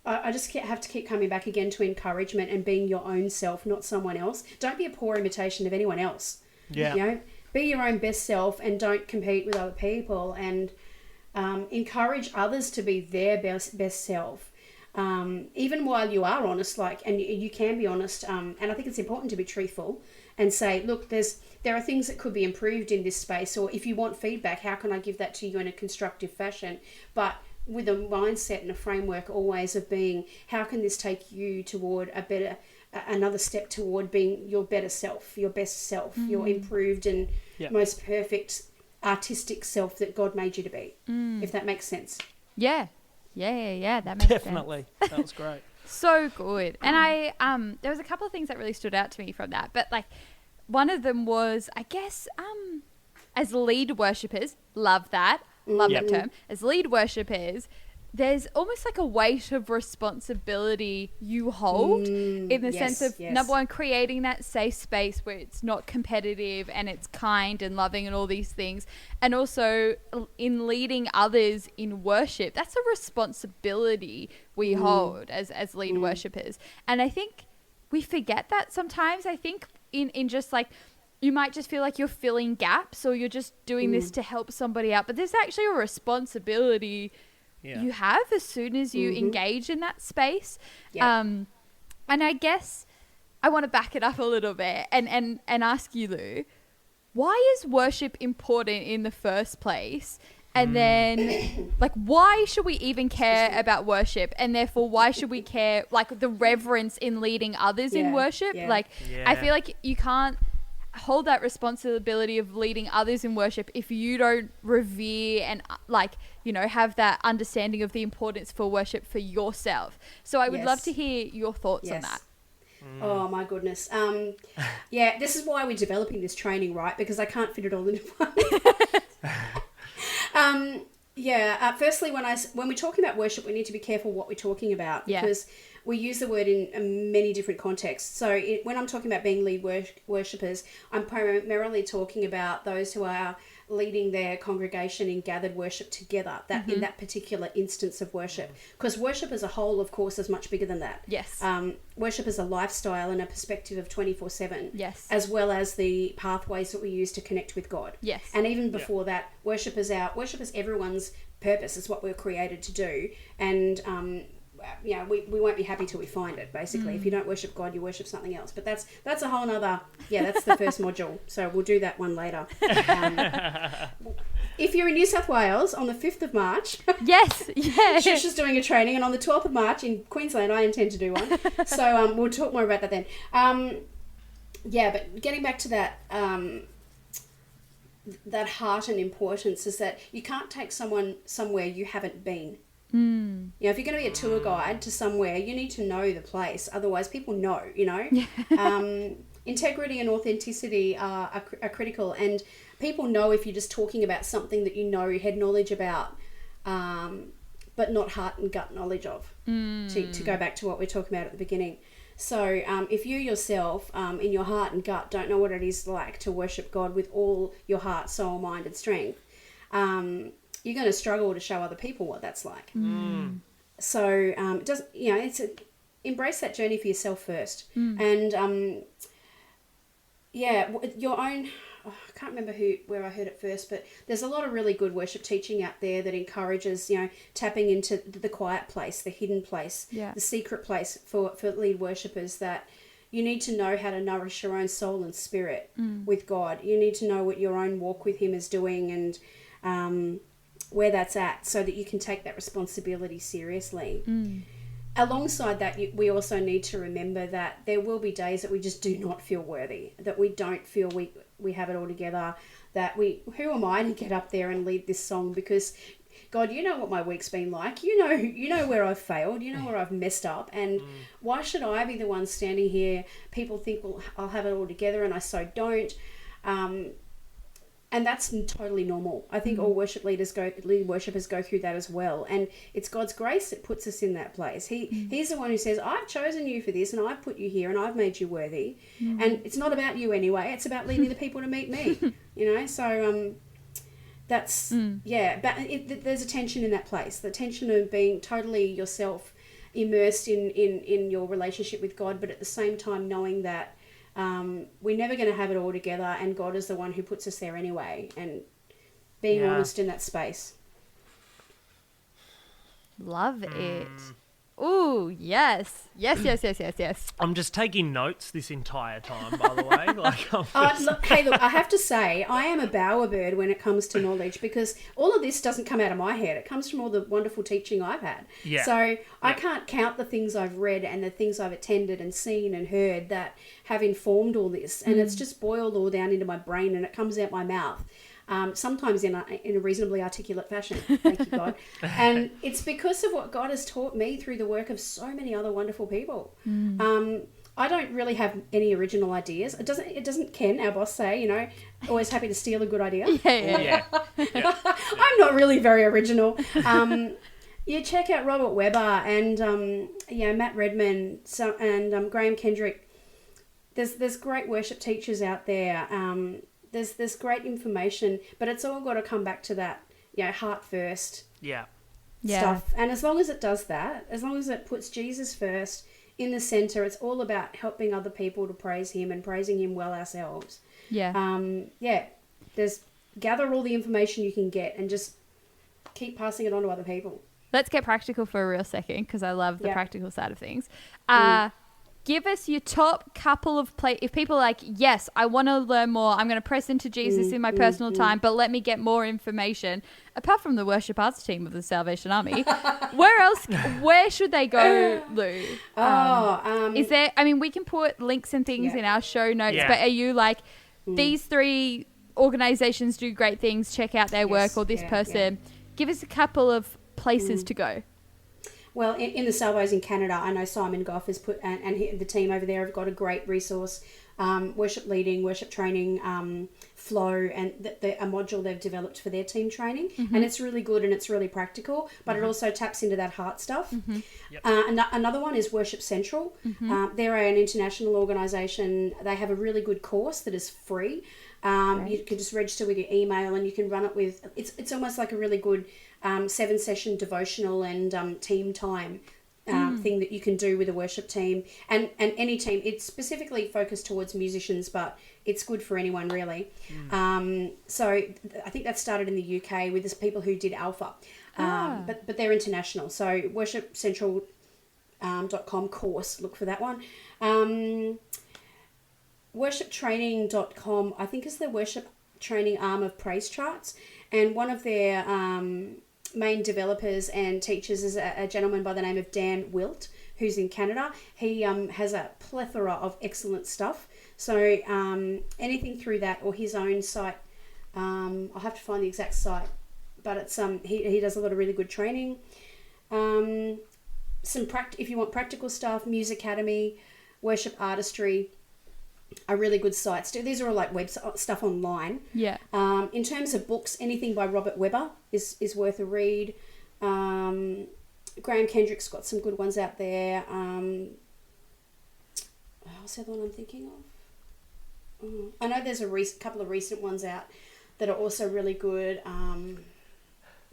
I just have to keep coming back again to encouragement and being your own self, not someone else. Don't be a poor imitation of anyone else. Yeah. You know, be your own best self and don't compete with other people, and encourage others to be their best self. Even while you are honest, and you can be honest, and I think it's important to be truthful and say, look, there are things that could be improved in this space, or if you want feedback, how can I give that to you in a constructive fashion? But with a mindset and a framework always of being, how can this take you toward another step toward being your better self, your best self, your improved and most perfect artistic self that God made you to be, if that makes sense. Yeah. That makes Definitely. sense. That was great. So good. And I there was a couple of things that really stood out to me from that. But like one of them was, I guess, as lead worshippers, love that term. As lead worshippers, there's almost like a weight of responsibility you hold in the sense of, number one, creating that safe space where it's not competitive and it's kind and loving and all these things. And also in leading others in worship, that's a responsibility we hold as lead worshippers. And I think we forget that sometimes. I think in just like, you might just feel like you're filling gaps or you're just doing this to help somebody out. But there's actually a responsibility you have as soon as you engage in that space. And I guess I want to back it up a little bit and ask you, Lou, why is worship important in the first place? And then, like, why should we even care about worship? And therefore, why should we care, like, the reverence in leading others in worship? Like, I feel like you can't hold that responsibility of leading others in worship if you don't revere and have that understanding of the importance for worship for yourself. So I would love to hear your thoughts on that. Oh my goodness. This is why we're developing this training, right? Because I can't fit it all into one. Firstly, when we're talking about worship, we need to be careful what we're talking about because we use the word in many different contexts. So when I'm talking about being lead worshippers, I'm primarily talking about those who are leading their congregation in gathered worship together, in that particular instance of worship. Because worship as a whole, of course, is much bigger than that. Yes. Worship is a lifestyle and a perspective of 24/7. Yes. As well as the pathways that we use to connect with God. Yes. And even before that, worship is everyone's purpose. It's what we're created to do. And we won't be happy till we find it, basically. If you don't worship God, you worship something else. But that's a whole nother, that's the first module. So we'll do that one later. If you're in New South Wales on the 5th of March, Shush is doing a training, and on the 12th of March in Queensland, I intend to do one. So we'll talk more about that then. But getting back to that, that heart and importance is that you can't take someone somewhere you haven't been. If you're going to be a tour guide to somewhere, you need to know the place. Otherwise, people know, Integrity and authenticity are critical. And people know if you're just talking about something that you know, head knowledge about, but not heart and gut knowledge of, to go back to what we we're talking about at the beginning. So if you yourself, in your heart and gut, don't know what it is like to worship God with all your heart, soul, mind, and strength, you're going to struggle to show other people what that's like. So embrace that journey for yourself first. And your own, I can't remember where I heard it first, but there's a lot of really good worship teaching out there that encourages, tapping into the quiet place, the hidden place, the secret place for lead worshippers, that you need to know how to nourish your own soul and spirit with God. You need to know what your own walk with Him is doing and where that's at, so that you can take that responsibility seriously. Alongside that, we also need to remember that there will be days that we just do not feel worthy, that we don't feel we have it all together, that who am I to get up there and lead this song? Because God, you know what my week's been like. You know where I've failed. You know where I've messed up. And why should I be the one standing here? People think, well, I'll have it all together, and I so don't. And that's totally normal. I think all lead worshippers go through that as well. And it's God's grace that puts us in that place. He's the one who says, I've chosen you for this, and I've put you here, and I've made you worthy. And it's not about you anyway. It's about leading the people to meet me. So that's, but there's a tension in that place. The tension of being totally yourself immersed in your relationship with God, but at the same time knowing that we're never going to have it all together, and God is the one who puts us there anyway, and being honest in that space. Love it. Ooh, yes. Yes. I'm just taking notes this entire time, by the way. Like, Look, I have to say, I am a bowerbird when it comes to knowledge, because all of this doesn't come out of my head. It comes from all the wonderful teaching I've had. Yeah. So I can't count the things I've read and the things I've attended and seen and heard that have informed all this. And it's just boiled all down into my brain, and it comes out my mouth. Sometimes in a reasonably articulate fashion. Thank you, God. And it's because of what God has taught me through the work of so many other wonderful people. I don't really have any original ideas. It doesn't Ken, our boss, say, always happy to steal a good idea. yeah. I'm not really very original. You check out Robert Webber and Matt Redman and Graham Kendrick. There's great worship teachers out there. There's great information, but it's all got to come back to that, heart first stuff. And as long as it does that, as long as it puts Jesus first in the center, it's all about helping other people to praise him and praising him well ourselves. There's gather all the information you can get and just keep passing it on to other people. Let's get practical for a real second, because I love the practical side of things. Give us your top couple of if people are like, yes, I want to learn more, I'm going to press into Jesus in my personal time, but let me get more information. Apart from the worship arts team of the Salvation Army, where should they go, Lou? Is there, we can put links and things in our show notes, but are you like, these 3 organizations do great things, check out their work, or this person? Give us a couple of places to go. Well, in the Salvos in Canada, I know Simon Goff has put, and the team over there have got a great resource, worship leading, worship training, flow, and a module they've developed for their team training. And it's really good and it's really practical, but it also taps into that heart stuff. Another one is Worship Central. They're an international organisation. They have a really good course that is free. You can just register with your email and you can run it with, it's almost like a really good 7-session devotional and team time thing that you can do with a worship team and any team. It's specifically focused towards musicians, but it's good for anyone really. So I think that started in the UK with people who did Alpha, but they're international. So worshipcentral.com course, look for that one. Worshiptraining.com I think is the worship training arm of Praise Charts, and one of their main developers and teachers is a gentleman by the name of Dan Wilt, who's in Canada. He has a plethora of excellent stuff. So anything through that or his own site, I'll have to find the exact site, but it's he does a lot of really good training. If you want practical stuff, Muse Academy, Worship Artistry are really good sites. These are all like web stuff online. In terms of books, anything by Robert Webber is worth a read. Graham Kendrick's got some good ones out there. What's the other one I'm thinking of? I know there's a couple of recent ones out that are also really good.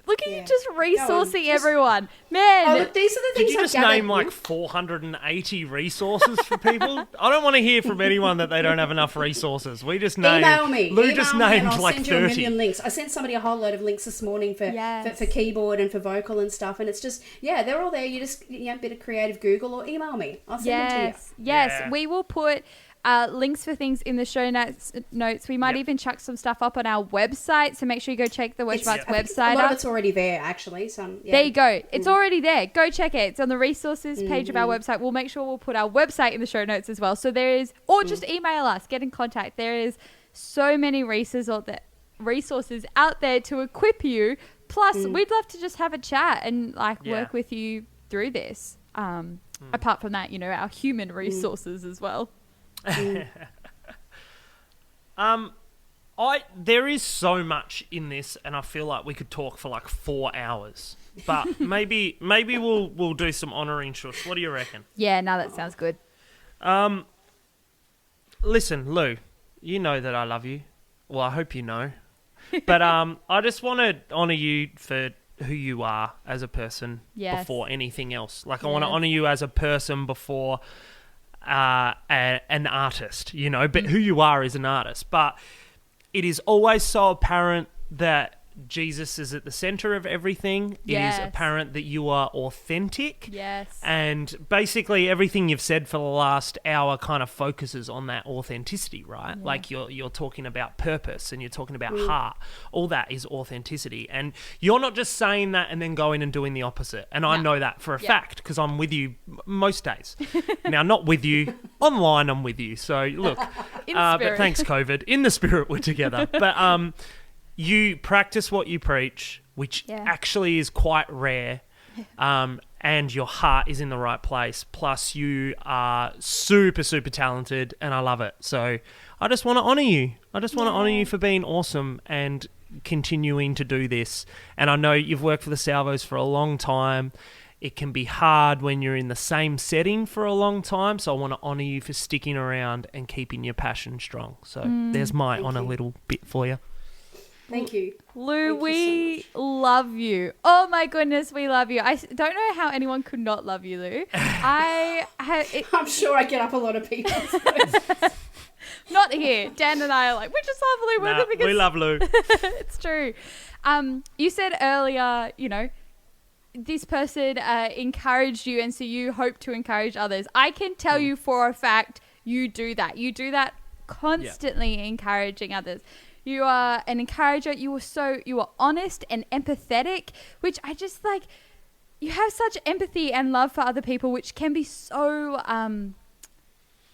Look at you just resourcing everyone. Man. Look, these are the things Did you just name like 480 resources for people? I don't want to hear from anyone that they don't have enough resources. We just named... Email me. Lou just named I'll like send 30. you a million links. I sent somebody a whole load of links this morning for keyboard and for vocal and stuff, and it's just, they're all there. You just, a bit of creative Google or email me. I'll send them to you. Yes, we will put... links for things in the show notes. We might even chuck some stuff up on our website, so make sure you go check the Worship Arts website. A lot of it's already there, actually. There you go. It's already there. Go check it. It's on the resources page of our website. We'll make sure we'll put our website in the show notes as well. So there is, or just email us, get in contact. There is so many resources out there to equip you. Plus, we'd love to just have a chat and work with you through this. Apart from that, our human resources as well. There is so much in this, and I feel like we could talk for like 4 hours. But maybe we'll do some honouring, Shush. What do you reckon? Yeah, no, that sounds good. Listen, Lou, you know that I love you. Well, I hope you know. But I just want to honour you for who you are as a person Yes. before anything else. Like, I want to Yes. honor you as a person before an artist, you know, but who you are is an artist. But it is always so apparent that Jesus is at the center of everything. Yes. It is apparent that you are authentic. Yes. And basically everything you've said for the last hour kind of focuses on that authenticity, right? Yeah. Like you're talking about purpose and you're talking about heart. All that is authenticity. And you're not just saying that and then going and doing the opposite. And I know that for a fact because I'm with you most days. Now, not with you. Online, I'm with you. So, look. In But spirit. thanks, COVID. In the spirit, we're together. But you practice what you preach, which actually is quite rare, and your heart is in the right place. Plus, you are super, super talented, and I love it. So I just want to honour you. I just want to honour you for being awesome and continuing to do this. And I know you've worked for the Salvos for a long time. It can be hard when you're in the same setting for a long time. So I want to honour you for sticking around and keeping your passion strong. So there's my honour little bit for you. Thank you. Lou, Thank you we love you. Oh my goodness, we love you. I don't know how anyone could not love you, Lou. I'm sure I get up a lot of people. Not here. Dan and I are like, we just love Lou. We're Nah, the biggest. we love Lou. It's true. You said earlier, you know, this person encouraged you, and so you hope to encourage others. I can tell you for a fact you do that. You do that constantly, encouraging others. You are an encourager. You are honest and empathetic, which I just like. You have such empathy and love for other people, which can be so.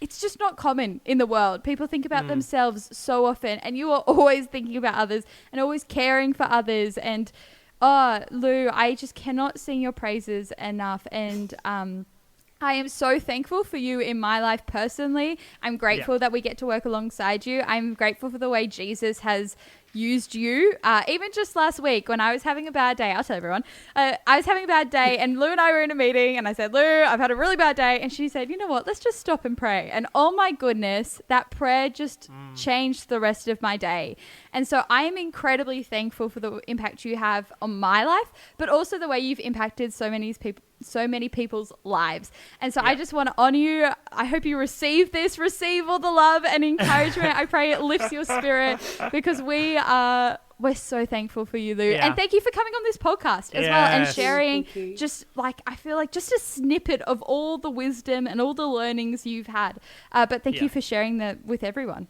It's just not common in the world. People think about themselves so often, and you are always thinking about others and always caring for others. And Lou, I just cannot sing your praises enough. And I am so thankful for you in my life personally. I'm grateful that we get to work alongside you. I'm grateful for the way Jesus has used you. Even just last week when I was having a bad day, I'll tell everyone, I was having a bad day and Lou and I were in a meeting and I said, Lou, I've had a really bad day. And she said, you know what, let's just stop and pray. And oh my goodness, that prayer just changed the rest of my day. And so I am incredibly thankful for the impact you have on my life, but also the way you've impacted so many people's lives. And so I just want to honor you. I hope you receive all the love and encouragement. I pray it lifts your spirit because we're so thankful for you, Lou. Yeah. And thank you for coming on this podcast as well and sharing just like, I feel like just a snippet of all the wisdom and all the learnings you've had. But thank you for sharing that with everyone.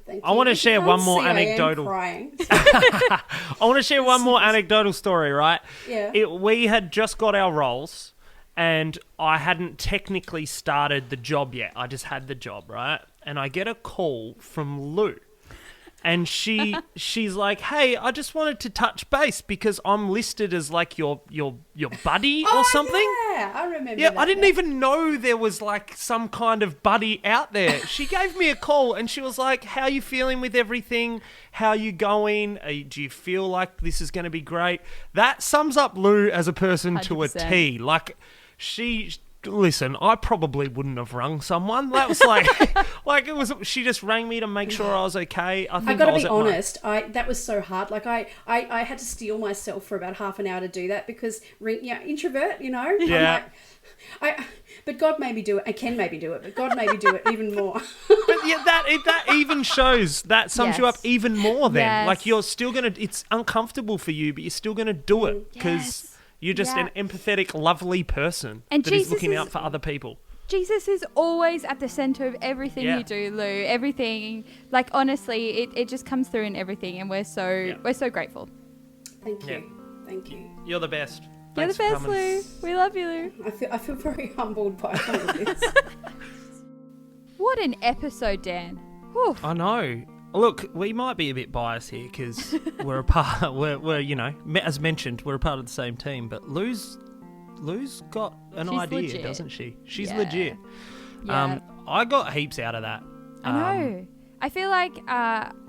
Thank I you. want to share one more I am anecdotal. crying. I want to share one more anecdotal story, right? Yeah. We had just got our roles and I hadn't technically started the job yet. I just had the job, right? And I get a call from Lou. And she's like, hey, I just wanted to touch base because I'm listed as like your buddy or something. Yeah, I remember Yeah, that I didn't now. even know there was like some kind of buddy out there. She gave me a call and she was like, how you feeling with everything? How you going? Do you feel like this is going to be great? That sums up Lou as a person to a 100%. T. Like listen, I probably wouldn't have rung someone. That was like, like it was. She just rang me to make sure I was okay. I think I gotta was be at my- honest. That was so hard. Like I had to steel myself for about half an hour to do that because introvert, you know. Yeah. I'm like, but God made me do it. I can maybe do it, but God made me do it even more. But yeah, that even shows that sums you up Yes. even more. Then, Yes. like you're still gonna. It's uncomfortable for you, but you're still gonna do it because Yes. you're just Yeah. an empathetic, lovely person And that is Jesus looking is- out for other people. Jesus is always at the center of everything Yeah. you do, Lou. Everything, like honestly, it just comes through in everything, and we're so grateful. Thank you. Yeah. Thank you. You're the best. You're the Thanks for best, coming. Lou. We love you, Lou. I feel very humbled by all of this. What an episode, Dan. Whew. I know. Look, we might be a bit biased here because we're a part. We're you know, as mentioned, we're a part of the same team. But Lou's got an She's idea, legit. doesn't she? She's Yeah. legit. Yeah. I got heaps out of that. I know. I feel like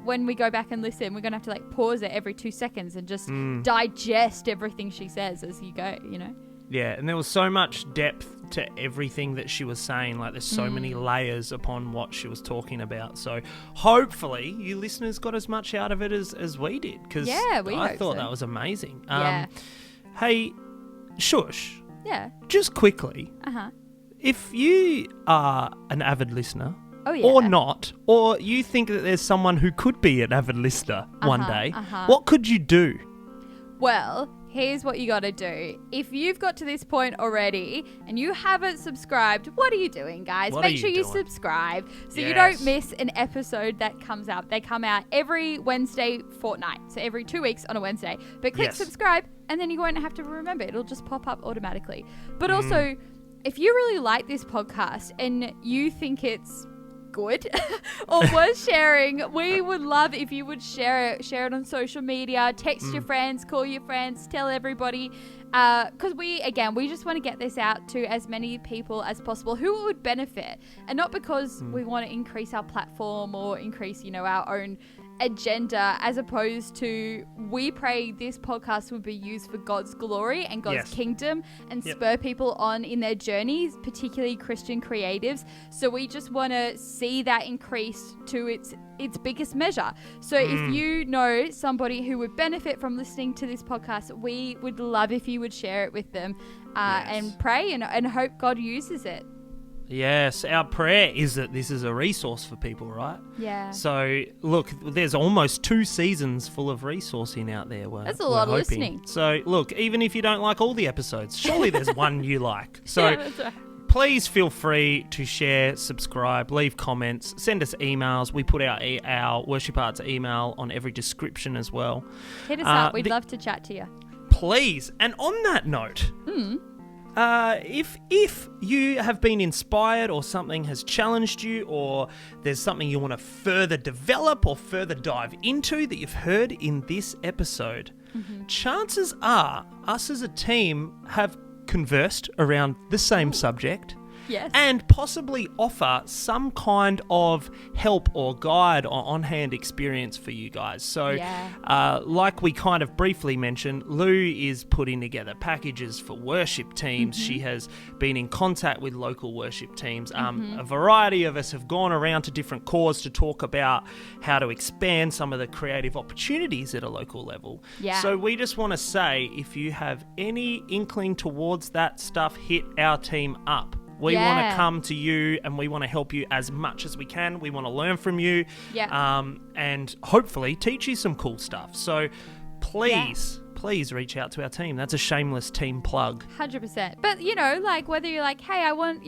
when we go back and listen, we're going to have to like pause it every 2 seconds and just digest everything she says as you go, you know? Yeah, and there was so much depth to everything that she was saying. Like, there's so many layers upon what she was talking about. So hopefully you listeners got as much out of it as we did, because Yeah, we I hope thought so. that was amazing. Yeah. Hey, Shush, Yeah. just quickly, Uh-huh. if you are an avid listener, Oh, yeah. or not, or you think that there's someone who could be an avid listener one day, what could you do? Well, here's what you got to do. If you've got to this point already and you haven't subscribed, what are you doing, guys? What are Make sure you you doing? subscribe so you Yes. don't miss an episode that comes out. They come out every Wednesday fortnight, so every 2 weeks on a Wednesday. But click Yes. subscribe and then you won't have to remember. It'll just pop up automatically. Mm. But also, if you really like this podcast and you think it's good or worth sharing, we would love if you would share it on social media, text your friends, call your friends, tell everybody, because we just want to get this out to as many people as possible who it would benefit, and not because we want to increase our platform or increase our own agenda, as opposed to, we pray this podcast will be used for God's glory and God's Yes. kingdom, and Yep. spur people on in their journeys, particularly Christian creatives. So we just want to see that increase to its biggest measure. So if you know somebody who would benefit from listening to this podcast, we would love if you would share it with them, and pray and hope God uses it. Yes, our prayer is that this is a resource for people, right? Yeah. So, look, there's almost 2 seasons full of resourcing out there. That's a lot of hoping. listening. So, look, even if you don't like all the episodes, surely there's one you like. So, Yeah, that's right. please feel free to share, subscribe, leave comments, send us emails. We put our Worship Arts email on every description as well. Hit us up. We'd the- love to chat to you. Please. And on that note, if you have been inspired, or something has challenged you, or there's something you want to further develop or further dive into that you've heard in this episode, chances are us as a team have conversed around the same subject. Yes. And possibly offer some kind of help or guide or on-hand experience for you guys. So, like we kind of briefly mentioned, Lou is putting together packages for worship teams. She has been in contact with local worship teams. A variety of us have gone around to different cores to talk about how to expand some of the creative opportunities at a local level. Yeah. So we just want to say, if you have any inkling towards that stuff, hit our team up. We want to come to you and we want to help you as much as we can. We want to learn from you, and hopefully teach you some cool stuff. So please reach out to our team. That's a shameless team plug. 100%. But, whether you're like, hey, I want,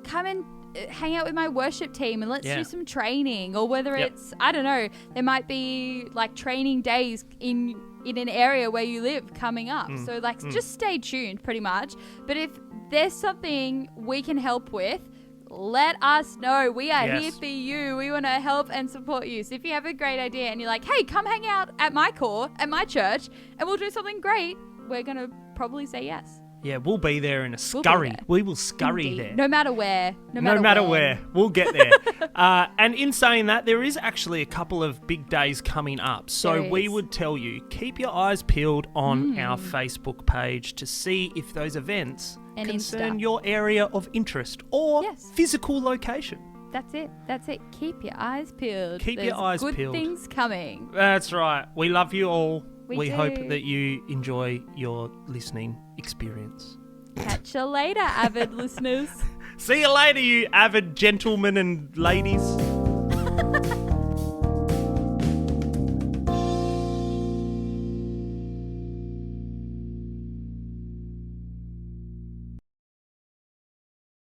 come and hang out with my worship team and let's do some training, or whether it's, I don't know, there might be like training days in an area where you live coming up. So just stay tuned pretty much. But if there's something we can help with, let us know. We are here for you. We want to help and support you. So if you have a great idea and you're like, hey, come hang out at my core, at my church, and we'll do something great, we're going to probably say yes. Yeah, we'll be there in a We'll be scurry. there. We will scurry Indeed. there. No matter where. No matter when. where, we'll get there. And in saying that, there is actually a couple of big days coming up. So There we is. would tell you, keep your eyes peeled on our Facebook page to see if those events And concern Insta. your area of interest or physical location. That's it. Keep your eyes peeled. Keep your There's eyes good peeled. things coming. That's right. We love you all. We hope do. that you enjoy your listening experience. Catch you later, avid listeners. See you later, you avid gentlemen and ladies.